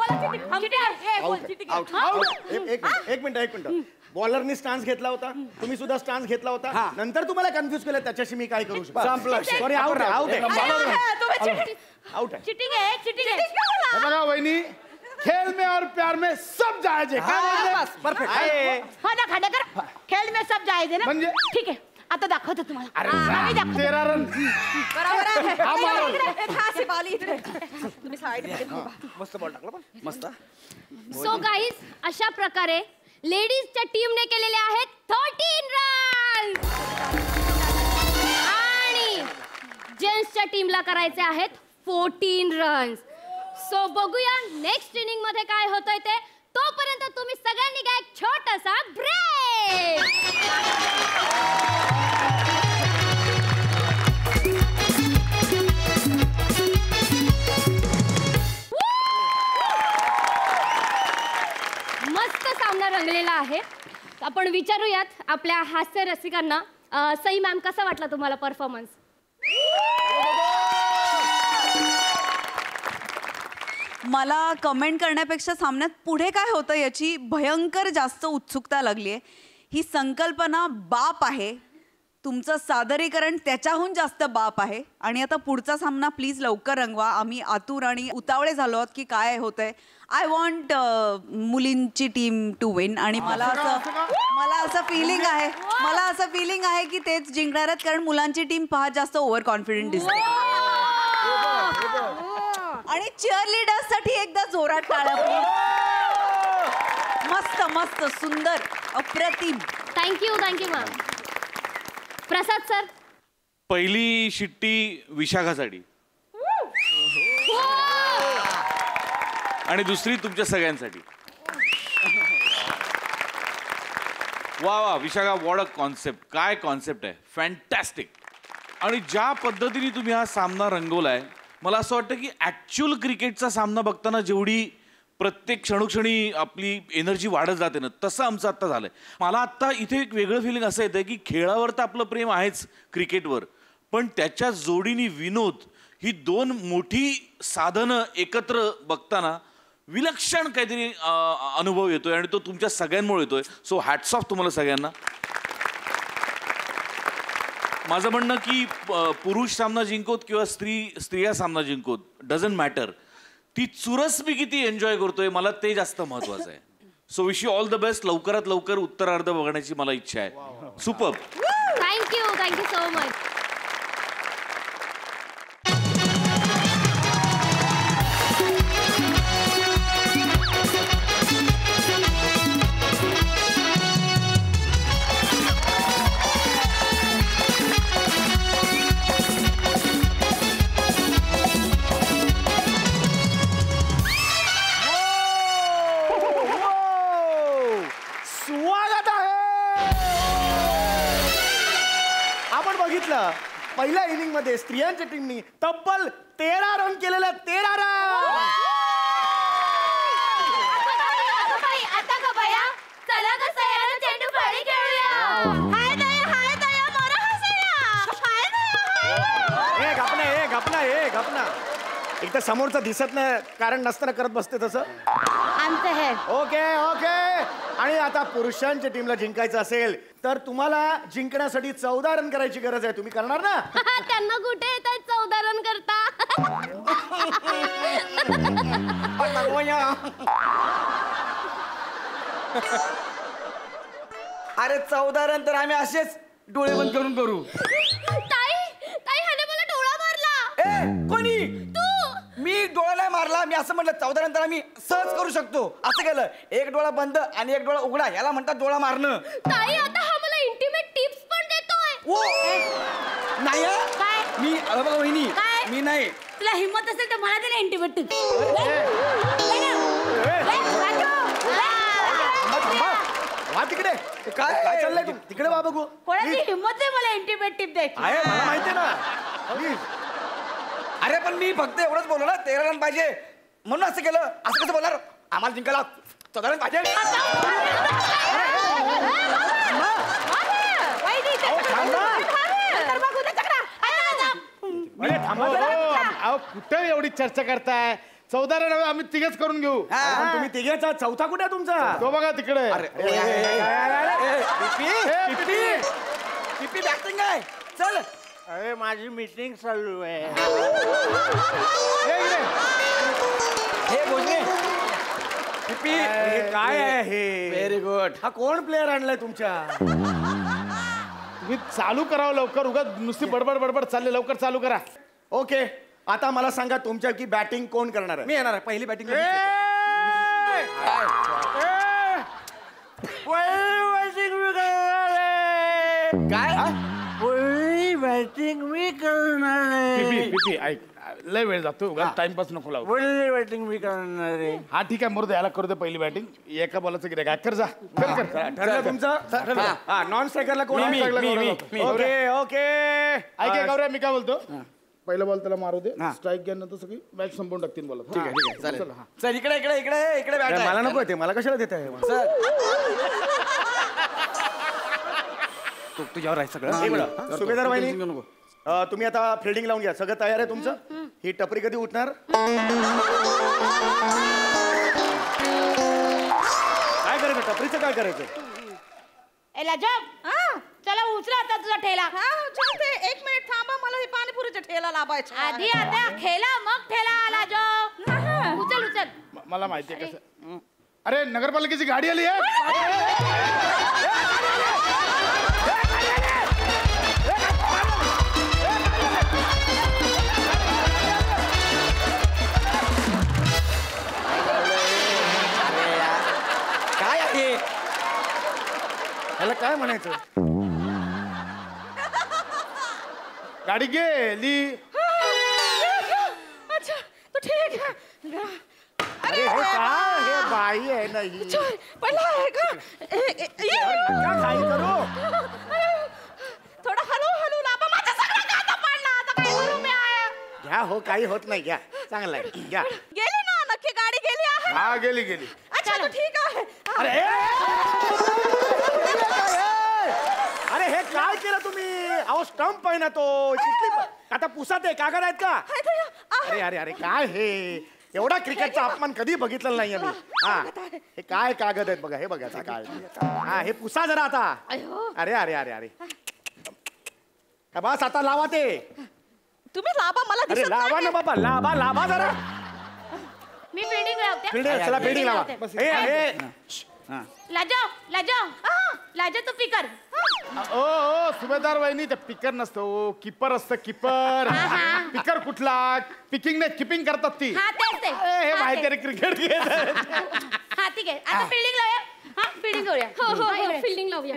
एक मिनिट बॉलरनी स्टान्स घेतला होता. तुम्ही सुद्धा स्टान्स घेतला होता. नंतर तुम्हाला कन्फ्युज केलं त्याच्याशी मी काय करू शकतो. सॉरी आउट आहे. हे बघा वहिनी खेल में और प्यार में सब जायज है. परफेक्ट. हो ना खांडेकर खेळ में सब जायचे ना. म्हणजे ठीक आहे आता दाखवतो तुम्हाला. 13 रन. मस्त बॉल टाकला पण मस्त. सो गाईज अशा प्रकारे लेडीजच्या टीमने केलेले आहेत 13 रन आणि जेंट्सच्या टीमला करायचे आहेत 14 रन्स. सो बघूया नेक्स्ट इनिंग मध्ये काय होतंय ते. तोपर्यंत तुम्ही सगळ्यांनी घ्या एक छोटासा ब्रेक. मस्त सामना रंगलेला आहे. आपण विचारूयात आपल्या हास्य रसिकांना. सई मॅम कसा वाटला तुम्हाला परफॉर्मन्स. मला कमेंट करण्यापेक्षा सामन्यात पुढे काय होतं याची भयंकर जास्त उत्सुकता लागली आहे. ही संकल्पना बाप आहे. तुमचं सादरीकरण त्याच्याहून जास्त बाप आहे. आणि आता पुढचा सामना प्लीज लवकर रंगवा. आम्ही आतुर आणि उतावळे झालो आहोत की काय होतंय. आय वॉन्ट मुलींची टीम टू विन. आणि मला असं फिलिंग आहे की तेच जिंकणार आहेत कारण मुलांची टीम फार जास्त ओव्हर कॉन्फिडंट दिसते. आणि चीअरलीडर्स साठी एकदा जोरात टाळ्या. मस्त मस्त सुंदर अप्रतिम. Thank you ma'am. प्रसाद सर पहिली शिट्टी विशाखासाठी आणि दुसरी तुमच्या सगळ्यांसाठी. वा वा विशाखा वॉट अ कॉन्सेप्ट. काय कॉन्सेप्ट आहे. फॅन्टॅस्टिक. आणि ज्या पद्धतीने तुम्ही हा सामना रंगवलाय मला असं वाटतं की ॲक्च्युअल क्रिकेटचा सामना बघताना जेवढी प्रत्येक क्षणोक्षणी आपली एनर्जी वाढत जाते ना तसं आमचं आत्ता झालं आहे. मला आत्ता इथे एक वेगळं फिलिंग असं येतं की खेळावर तर आपलं प्रेम आहेच क्रिकेटवर पण त्याच्या जोडीने विनोद ही 2 मोठी साधनं एकत्र बघताना विलक्षण काहीतरी अनुभव येतोय आणि तो तुमच्या सगळ्यांमुळे येतोय. सो हॅट्स ऑफ तुम्हाला सगळ्यांना. माझं म्हणणं की पुरुष सामना जिंकोत किंवा स्त्रिया सामना जिंकोत डझंट मॅटर. ती चुरस मी किती एन्जॉय करतोय मला ते जास्त महत्वाचं आहे. So wish you all the best. लवकरात लवकर उत्तरार्ध बघण्याची मला इच्छा आहे. सुपर. Thank you so much. पहिल्या इनिंग मध्ये स्त्रियांच्या टीमनी तब्बल 13 रन केलेले. 13 रन. आता का बाया, चला ग सयाला चेंडू फळी खेळूया. हाय दया, हाय दया, मोरा हसया. हाय दया. गपना एक तर समोरचं दिसत नाही कारण नसताना करत बसते तसं. आमचं हे ओके. आणि आता पुरुषांच्या टीमला जिंकायचं असेल तर तुम्हाला जिंकण्यासाठी 14 रन करायची गरज आहे. तुम्ही करणार ना? त्यांना कुठे येतात 14 रन करता. अरे 14 रन तर आम्ही असेच डोळे बंद करून करू. ताई ह्याने मला डोळा मारला. कोणी? तू. मी डोळा नाही मारला. मी असं म्हटलं 14 रन तर आम्ही सहज करू शकतो. असं केलं, एक डोळा बंद आणि एक डोळा उघडा, याला म्हणतात डोळा मारणं. ताई आता हा मला इंटिमेट टिप्स पण देतोय. ओ नाही हं? काय? मी बघा वहिनी, काय? मी नाही. तुला हिम्मत असेल तर मला दे ना इंटिमेट टिप्स. वा तिकडे. काय चाललंय? तिकडे वा बघू. कोणाची हिम्मत आहे मला इंटिमेट टिप द्यायची? आहे मला माहिती ना. प्लीज. अरे पण मी फक्त एवढंच बोललो ना 13 रन पाहिजे म्हणून असं केलं. असं कसं बोलणार? आम्हाला जिंकायला 14 रन पाहिजे. कुठे एवढी चर्चा करताय? 14 रन आम्ही तिघच करून घेऊ. पण तुम्ही तिघेचा चौथा कुठे आहे तुमचा? तो बघा तिकडे. पिपी बॅटिंग आहे. चल. अरे माझी मीटिंग चालू आहे. हे बोलणे पिपी काय आहे हे? Very good. हा कोण प्लेअर आणलाय तुमच्या? तुम्ही चालू करावं लवकर. उगाच नुसती बडबड चालले. लवकर चालू करा. ओके. आता मला सांगा तुमच्या की बॅटिंग कोण करणार आहे? मी येणार आहे. पहिली बॅटिंग काय? पहिली बॅटिंग मी करणार पिपी ऐक, लय वेळ जातो. उगाच टाइमपास नको लावू. पहिली बॅटिंग मी करणार आहे. हा ठीक आहे, मुर्द याला करू दे पहिली बॅटिंग. एका बॉलाचं गिऱ्हाईक आहे. कर जा. कर. ठरलं तुमचं? हा नॉन स्ट्रायकरला कोण? मी. Okay okay. ऐक गौऱ्या, मी काय बोलतो, पहिला बॉल त्याला मारू दे. स्ट्राईक घ्यानंतर सगळी मॅच संपवून टाकतील बॉल. ठीक आहे चालेल. चल इकडे इकडे इकडे इकडे बॅट आहे. मला नको ते. मला कशाला देत आहे? तुझ्यावर आहे सगळं. सुभेदार वाहिनी, तुम्ही आता फिल्डिंग लावून घ्या. सगळं तयार आहे तुमचं? ही टपरी कधी उठणार? काय करायचं? टपरीचं काय करायचं? चला उचला आता तुझा ठेला. चालते. 1 मिनिट थांबा, मला हे पाणीपुरीचा ठेला लावायचा. आधी आता खेळा मग ठेला आला जो. उचल. मला माहिती आहे कसं. अरे नगरपालिकेची गाडी आली आहे. काय आहे? याला काय म्हणायचं? गाडी गेली. अच्छा तो ठीक आहे. अरे हे काय? हे बाई आहे ना ही. पहिला आहे का? काय करू? थोडा हलू लावा. माझा सगळा कांदा पडला. आता काय करू मी? घ्या हो, काही होत नाही. घ्या, चांगलं आहे. घ्या. गेली ना? नक्की गाडी गेली आहे? हा गेली. अच्छा तो ठीक आहे. अरे हे काय केलं तुम्ही? अहो स्टंप आहे ना तो. आता पुसात आहे. कागद आहेत का? अरे अरे अरे काय हे? एवढा क्रिकेटचा अपमान कधी बघितलेला नाहीये मी. हा हे काय कागद आहेत बघा. हे बघा काय. हा हे पुसा जरा आता. अरे अरे अरे अरे बस आता लावा ते. तुम्ही लावा, मला अरे दिसत लावा ना बाबा. लावा जरा. मी फिल्डिंग लावते. चला फिल्डिंग लावा. लाजा तू पिकर. ओ सुभेदार वहिनी, ते पिकर नसतं. ओ कीपर असतं. कीपर. पिकर कुठला? पिकिंग नाही, किपिंग करतात ती. हा तेच ते. हे माहिती आहे क्रिकेट. हा ठीक आहे. आता फिल्डिंग लावूया. हा फिल्डिंग करूया. हो फिल्डिंग लावूया.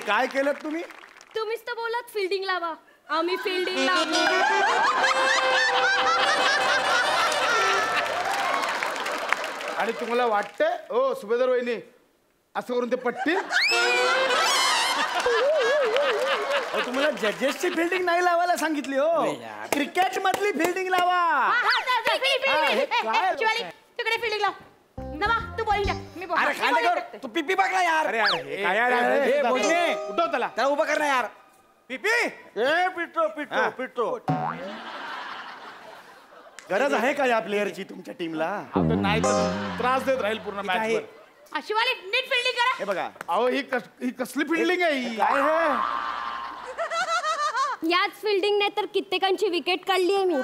काय केलं तुम्ही? तुम्हीच तर बोलात फिल्डिंग लावा. आम्ही फिल्डिंग लावू. आणि तुम्हाला वाटतंय ओ सुभेदार वहिनी असं करून ते पट्टी तुम्हाला जजेसची फिल्डिंग नाही लावायला सांगितली हो. क्रिकेट मधली फिल्डिंग लावा. तिकडे फिल्डिंग लाव. नमा तू बॉलिंग मी अरे खांडेकर तू पिपी बघ ना यार. अरे अरे काय यार, अरे, भोजने उठव त्याला. त्याला उभं कर ना यार. पिपी पिटो गरज आहे का या प्लेअरची तुमच्या टीमला? आता नाही तर त्रास देत राहील पूर्ण मॅच वर. शिवाली नीट फिल्डिंग करा. हे बघा अहो ही कसली फिल्डिंग आहे ही? काय हे याच फिल्डिंग नाही तर कित्येकांची विकेट काढली आहे मी.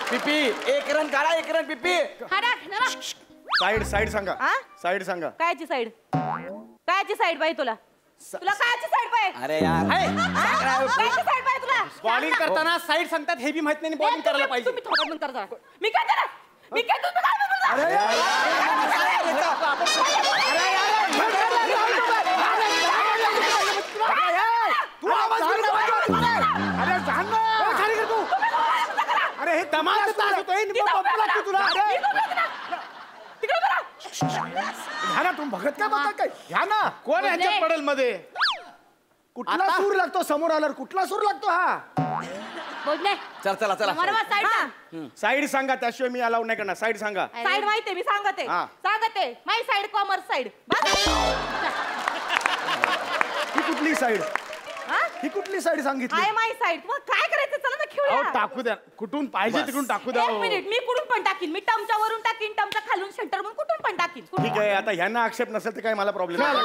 पिपी 1 रन काढा 1 रन पिपी. साईड सांगा. साईड सांगा. कायची साईड पाहिजे तुला कायची साईड पाहिजे? अरे यार कायची साईड पाहिजे तुला? बॉलिंग करताना साईड सांगतात हे बी माहित नाही बॉलिंग करायला पाहिजे. तुम्ही थोडं बंद करा. मी काय करणार? मी काय तुम्ही काय बोलता? अरे हे धमाल त्रास होतोय. तुला घ्या ना तुम्ही बघत काय बघता काय? घ्या ना. कोण ह्यांच्या पडेल मध्ये? कुठला सूर लागतो समोर आल्यावर? कुठला सूर लागतो हा? बोलणे चला साईड साईड सांगा त्याशिवाय मी अलाउड नाही करणार. साईड सांगा. साईड माहितीये मी सांगते हा. माई साईड कॉमर्स साईड. ही कुठली साईड? ही कुठली साईड सांगितली? आहे माई साईड. मग काय करायचं? चला ना अहो खेळूया. टाकू द्या. कुठून पाहिजे तिकडून टाकू द्या. 1 मिनिट मी कुठून पण टाकीन. मी टमच्या वरून टाकीन, टमच्या खालून सेंटर म्हणून कुठून पण टाकीन. ठीक आहे आता ह्यांना आक्षेप नसेल तर काय मला प्रॉब्लेम टाका.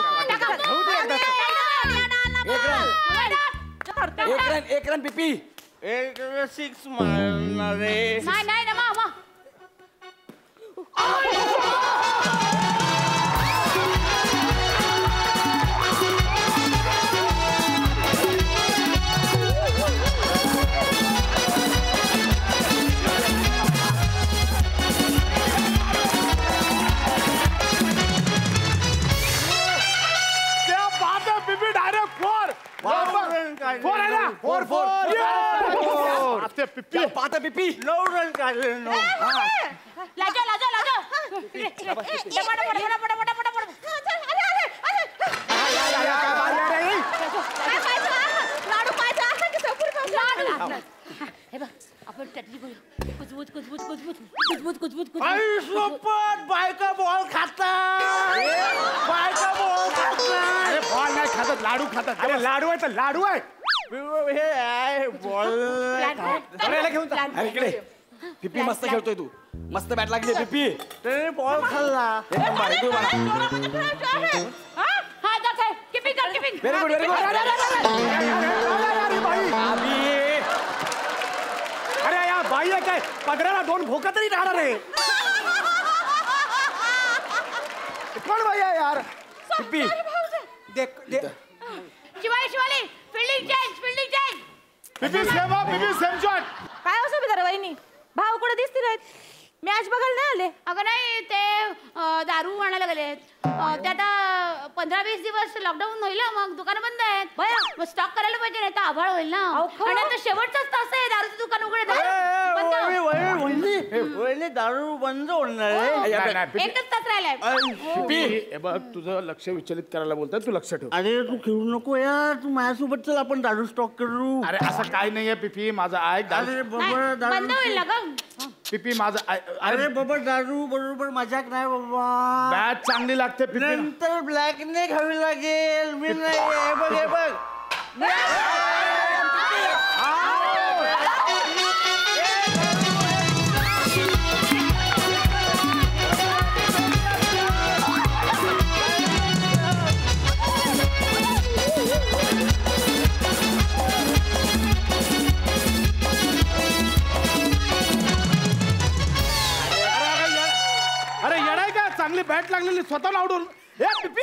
एक रन पिपी. 6 मारणार रे. नाही ना मामा. त्या बात आहे पिपी डायरेक्ट 4. 4 आहे ना? 4. आता पिपी पाहता पिपी. 9 रन काढले. 9. लाजा लाडू पाहिजे आपण बायका बॉल खाता. अरे बॉल नाही खातात लाडू खातात. अरे लाडू आहे तर लाडू आहे. हे आहे बॉल. घेऊन जा. अरे इकडे पिपी मस्त खेळतोय तू. मस्त बॅट लागली पिपी. त्याने बॉल खाल्ला. Very good very good. अरे या बाई आहे काय? पदराला 2 भोका तरी राहणार आहे. कोण बाई आहे यार? पिपी शिवाली फिल्डिंग चेंज. पिपी सेम शॉट. काय हो सुभेदार वहिनी? भाऊ कुठे दिसतील आहेत? मॅच बघायला नाही आले? अगं नाही ते दारू आणायला गेलेत. ते आता 15-20 दिवस लॉकडाऊन होईल ना, मग दुकानं बंद आहेत. मग स्टॉक करायला पाहिजे नाही तर आभाळ होईल ना. आणि आता शेवटचाच तास आहे दारूचं दुकान उघडे. वहिनी दारू बंद होणार आहे. एकच तास राहिलाय. हे बघ तुझं लक्ष विचलित करायला बोलतोय. तू लक्ष ठेव. अरे तू खेळू नको यार. तू माझ्यासोबत चल आपण दारू स्टॉक करू. अरे असं काय नाहीये पिपी माझं ऐक. अरे बाबा नाही, बंद होईल ना ग. पिपी माझं अरे बाबा दारू बरोबर मजाक नाही बाबा. बॅट चांगली लागते पिपी. नंतर ब्लॅकने घ्यावी लागेल. मी नाही. हे बघ अरे येडाय का? चांगली बॅट लागलेली स्वतःला आवडून. हे पिपी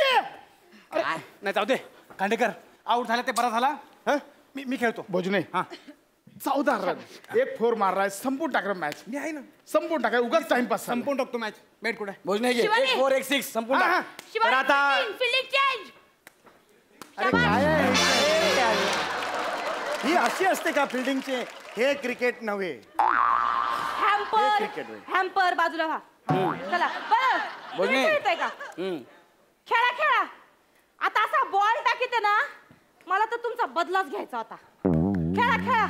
नाही जाऊ दे. खांडेकर आऊट झाला ते बरा झाला. मी खेळतो. भोजने 14 रन, एक 4 मारलाय, संपून टाकलं मॅच. मी आहे ना, संपून टाकाय, उगाच टाइमपास. संपून टाकतो मॅच. बॅट कुठे? भोजने घे. शिवानी. 1 4 1 6 संपूर्ण टाक. तर आता फिल्डिंग चेंज. अरे काय आहे? ही अशी असते का फिल्डिंगचे? हे क्रिकेट नव्हे. हॅम्पर cricket होय. हॅम्पर बाजूला व्हा. चला बरं भोजने. तुम्ही खेळताय का? खेळा खेळा. आता असा बॉल टाकीते ना, मला तर तुमचा बदलाच घ्यायचा होता. खेळा खेळा.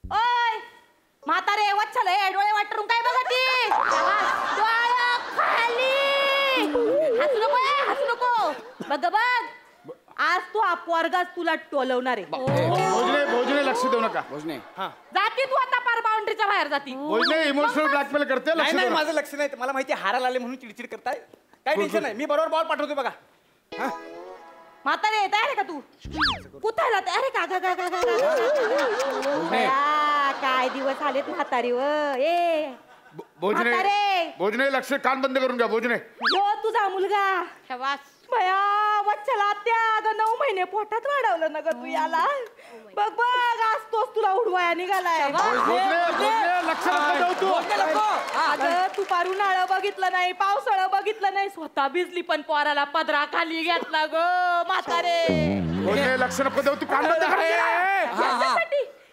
ओय म्हातारे वच्छल हे डोळे वाटरून काय बघा ती? डोळा खाली. हसू नको हसू नको. बघ बघ, आज तू हा पोरगाच तुला टोलवणार आहे. भोजने लक्ष देऊ नका. भोजने. जाती तू आता पार बाउंड्रीच्या बाहेर जाती. भोजने इमोशनल ब्लॅकमेल करते. नाही लक्ष नाही देऊ नका. माझं लक्ष नाही. मला माहिती आहे हाराला आले म्हणून चिडचिड करताय. काय टेन्शन नाही. मी बरोबर बॉल पाठवतो बघा. म्हातारे तयार आहे का तू? कुठायला तयार आहे का? गा, गा, गा, गा, गा. बया, काय दिवस आलेत म्हातारी व. ए भोजने लक्ष, कान बंद करून घ्या. भोजने यो तुझा मुलगा. बया वच्छला आत्या, अगं 9 महिने पोटात वाढवलं ना ग तू याला. बघ बघ, आज तोच तुला उडवाया निघालाय. लक्ष देऊ तू. अगं तू पारून आळं बघितलं नाही, पावसाळं बघितलं नाही, स्वतः भिजली पण पोराला पदरा खाली घेतला ग म्हातारे. भोजने लक्ष नको देऊ तू. कान बंद कर.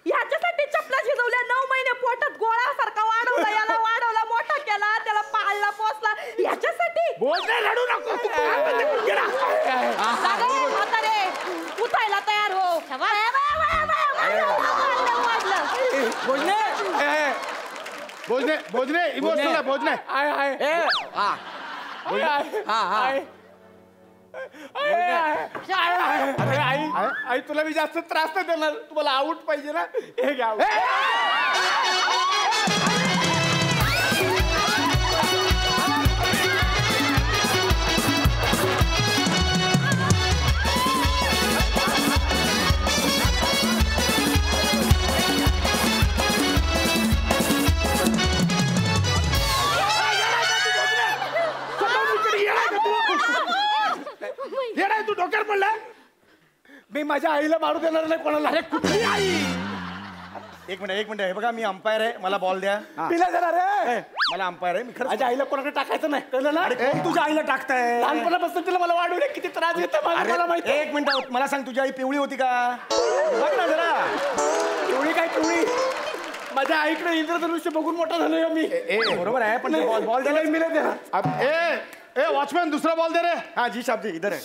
ह्याच्यासाठी चपला शिजवल्या. 9 महिने पोटात गोळासारखा वाढवला याला, वाढवला मोठा केला, त्याला पाळला पोसला ह्याच्यासाठी. भोजने रडू नको. तू कान बंद करून घे ना. म्हातारे उठायला तयार हो. भोजने इमोशनल आहे. भोजने आई तुला मी जास्त त्रास नाही देणार. तुम्हाला आऊट पाहिजे ना, हे घ्या. येणार तू डोक्यावर पडला. मी माझ्या आईला मारू देणार नाही कोणाला. अरे कुठली आई? एक मिनिट हे बघा, मी अंपायर आहे, मला बॉल द्या. तिला देणार रे. मला अंपायर आहे, मी खरं. माझ्या आईला कोणाकडे टाकायचं नाही, कळलं ना? कोण तुझ्या आईला टाकताय? लहानपणापासून तिला मला वाढवले किती त्रास घेते मला माहिती. एक मिनिट, मला सांग, तुझी आई पिवळी होती का? बघ ना जरा. पिवळी काय पिवळी? माझ्या आईकडे इंद्रधनुष्य बघून मोठा झालोय मी. बरोबर आहे, पण बॉल द्यायला मी नाही देणार. ए वॉचमॅन, दुसरा बॉल दे रे. हा जी साहब जी, इधर आहे.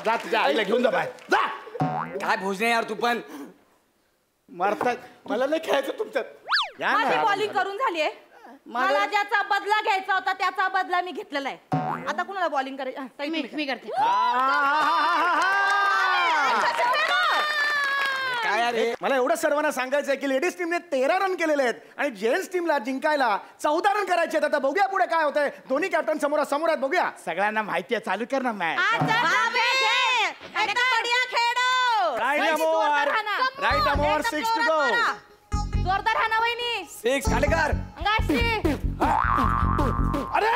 जा तुझ्या आईला घेऊन जा बाहेर. जा. काय भोजने यार, तू पण मारतात. मला नाही खेळायचं तुमच्यात. माझी बॉलिंग करून झालीये. मला ज्याचा बदला घ्यायचा होता त्याचा बदला मी घेतलेला आहे. आता कुणाला बॉलिंग करायची? मी करते. काय अरे, मला एवढं सर्वांना सांगायचं आहे की लेडीज टीमने 13 रन केलेले आहेत आणि जेंट्स टीमला जिंकायला 14 रन करायचे आहेत. आता बघूया पुढे काय होतंय. दोन्ही कॅप्टन समोर आहेत, बघूया. सगळ्यांना माहिती आहे, चालू कर ना match. Right arm over 6 to go. जोरदार हाना वहिनी. 6 खालीकर. अंगाशी. अरे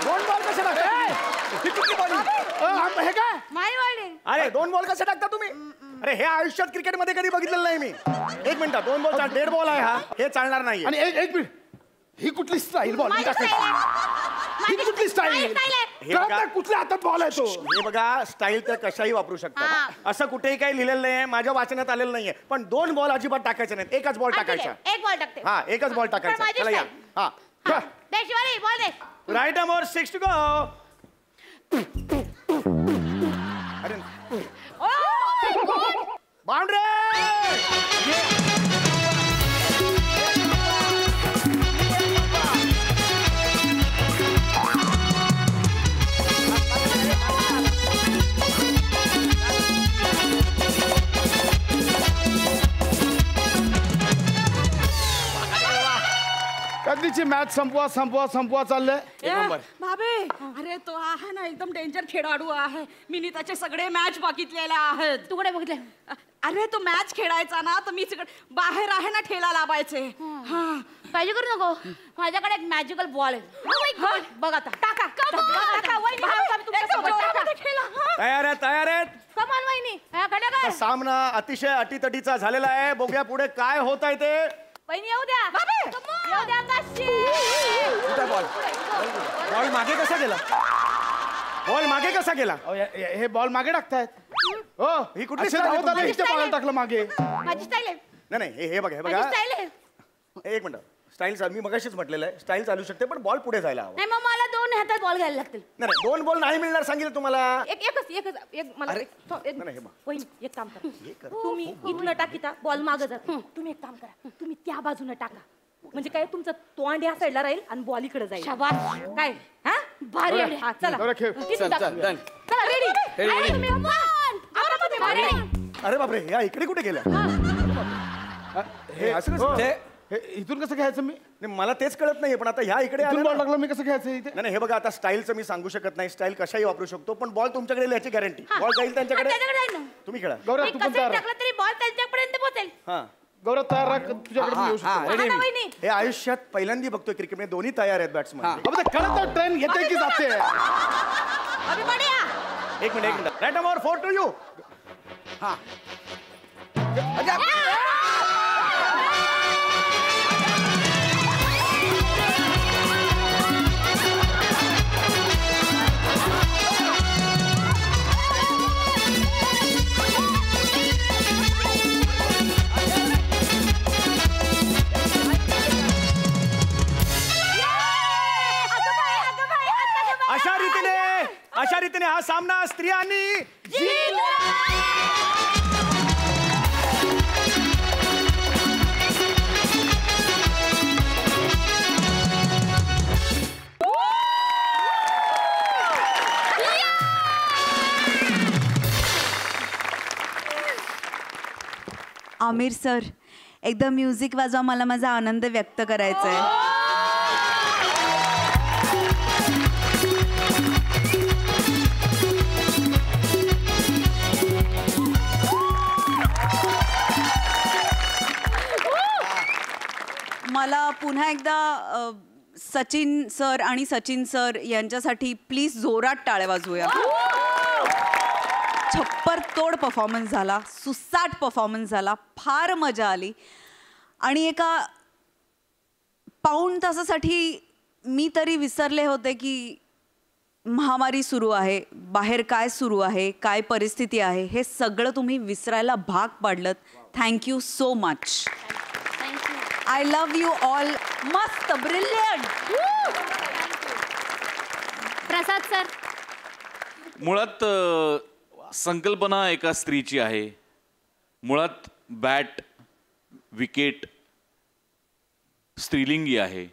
दोन बॉल कसे टाकता? ही कुठली बॉलिंग? हे काय? माय बॉलिंग. अरे 2 बॉल कसे टाकता तुम्ही? अरे हे आयुष्यात क्रिकेट मध्ये कधी बघितलेलं नाही मी. एक मिनिट, 2 बॉल, 1.5 बॉल आहे हा. हे चालणार नाही. आणि एक मिनिट, ही कुठली स्टाईल बॉल टाकायची? ही कुठली स्टाईल? कुठल्या हातात बॉल आहे तो? हे बघा, स्टाईल तर कशाही वापरू शकतात. असं कुठेही काही लिहिलेलं नाही, माझ्या वाचनात आलेलं नाहीये. पण 2 बॉल अजिबात टाकायचे नाहीत, एकच बॉल टाकायचा. एक बॉल टाकते. हा, एकच बॉल टाकायचा. चला या. हा, दे शिवानी, बॉल दे. Right arm over 6 to go. अरे बाउंड्री. कधीची मॅच संपवा चाललंय. भाभे, अरे तो आहे ना एकदम डेंजर खेळाडू आहे. मी त्याचे सगळे मॅच बघितलेले आहेत. तू कुठे बघितले? अरे तो मॅच खेळायचा ना, तर मी बाहेर आहे ना ठेला लावायचे. काळजी करू नको, माझ्याकडे एक मॅजिकल बॉल आहे. बघ आता. टाका. आता सामना अतिशय अटीतटीचा झालेला आहे. बघूया पुढे काय होत आहे ते. वहिनी येऊ द्या येऊ द्या काशी. बॉल मागे कसा गेला? बॉल मागे कसा गेला? हे बॉल मागे टाकतायत. हो ही कुठली अशी style आहे धावत आली, तुमची? इथे बॉल टाकलं मागे. माझी स्टाईल आहे नाही हे बघा माझी स्टाईल आहे. एक मिनिट. स्टाईल मी मगाशीच म्हटलेलं आहे स्टाईल चालू शकते पण बॉल पुढे जायला हवा. नाही मग मला 2 हातात बॉल घ्यायला लागतील. नाही 2 बॉल नाही मिळणार सांगितलं तुम्हाला. एकच मला अरे. एक नाही, हे बघ. वहिनी एक काम करा तुम्ही इथनं टाकीता बॉल मागं जात तुम्ही एक काम करा तुम्ही त्या बाजूनं टाका म्हणजे काय तुमचं तोंड या साईडला राहील आणि बॉल इकडे जाईल. काय हा भारी आहे. हा चला बरं, खेळ. तिथून टाका. चला रेडी तुम्ही अरे बापरे ह्या इकडे कुठे गेल्या? हे असं कसं? हे इथून कसं घ्यायचं मी? नाही, मला तेच कळत नाही पण आता ह्या इकडे इथून आल्या बॉल ना. टाकलं मी कसं घ्यायचं इथे? नाही हे बघा आता स्टाईलचं मी सांगू शकत नाही. स्टाईल कशाही वापरू शकतो पण बॉल तुमच्याकडे याची गॅरंटी. बॉल जाईल त्यांच्याकडे. जाईल ना तुम्ही खेळा. गौरव तू पण तयार राह. टाकला तरी बॉल त्यांच्यापर्यंत पोहोचेल. हा गौरव तयार राह, तुझ्याकडे मी येऊ शकतो. हा ना वहिनी हे आयुष्यात पहिल्यांदा बघतोय क्रिकेट मध्ये दोन्ही तयार आहेत बॅट्समन. अबे ते कळत ट्रेन येते की जाते? अभी बढिया. एक minute right number 4 to you. हा अशा रीतीने हा सामना स्त्रियांनी आमिर सर एकदा म्युझिक वाजवा मला माझा आनंद व्यक्त करायचा आहे. मला पुन्हा एकदा सचिन सर आणि सचिन सर यांच्यासाठी प्लीज जोरात टाळ्या वाजवूया. छप्पर तोड परफॉर्मन्स झाला, सुसाट परफॉर्मन्स झाला, फार मजा आली. आणि एका पाऊण तासासाठी मी तरी विसरले होते की महामारी सुरू आहे, बाहेर काय सुरू आहे, काय परिस्थिती आहे, हे सगळं तुम्ही विसरायला भाग पाडलत. Thank you so much. I love you all. मस्त, ब्रिलियंट. प्रसाद सर, मुळात संकल्पना एका स्त्रीची आहे. मुळात बॅट विकेट स्त्रीलिंगी आहे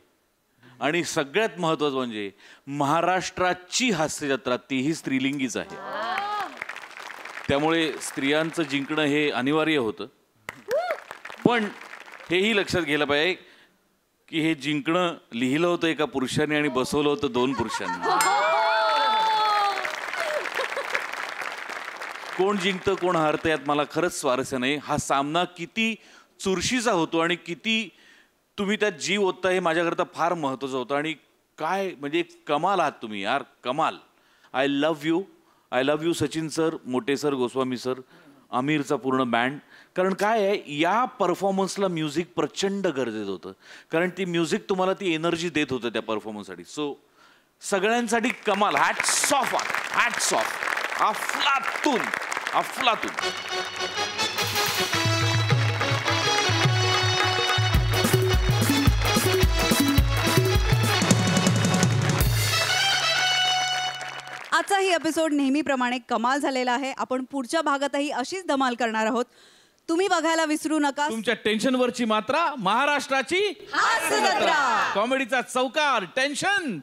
आणि सगळ्यात महत्त्वाचं म्हणजे महाराष्ट्राची हास्यजत्रा तीही स्त्रीलिंगीच आहे. त्यामुळे स्त्रियांचं जिंकणं हे अनिवार्य होतं. पण हेही लक्षात घ्यायला पाहिजे की हे जिंकणं लिहिलं होतं एका पुरुषाने आणि बसवलं होतं 2 पुरुषांनी. कोण जिंकतं कोण हारतं यात मला खरंच स्वारस्य नाही. हा सामना किती चुरशीचा होतो आणि किती तुम्ही त्यात जीव ओतता हे माझ्याकरता फार महत्त्वाचं होतं. आणि काय म्हणजे कमाल आहात तुम्ही यार, कमाल. I love you Sachin sir, Mote sir, Goswami sir, आमिरचा पूर्ण बँड. कारण काय आहे, या परफॉर्मन्सला म्युझिक प्रचंड गरजेचं होतं. कारण ती म्युझिक तुम्हाला ती एनर्जी देत होतं त्या परफॉर्मन्ससाठी. सो सगळ्यांसाठी कमाल. Hats off, hats off. अफलातून, अफलातून. आजचाही एपिसोड नेहमीप्रमाणे कमाल झालेला आहे. आपण पुढच्या भागातही अशीच धमाल करणार आहोत. तुम्ही बघायला विसरू नका तुमच्या टेन्शनवरची मात्रा, महाराष्ट्राची हास्य जत्रा. कॉमेडीचा चौकार, टेन्शन.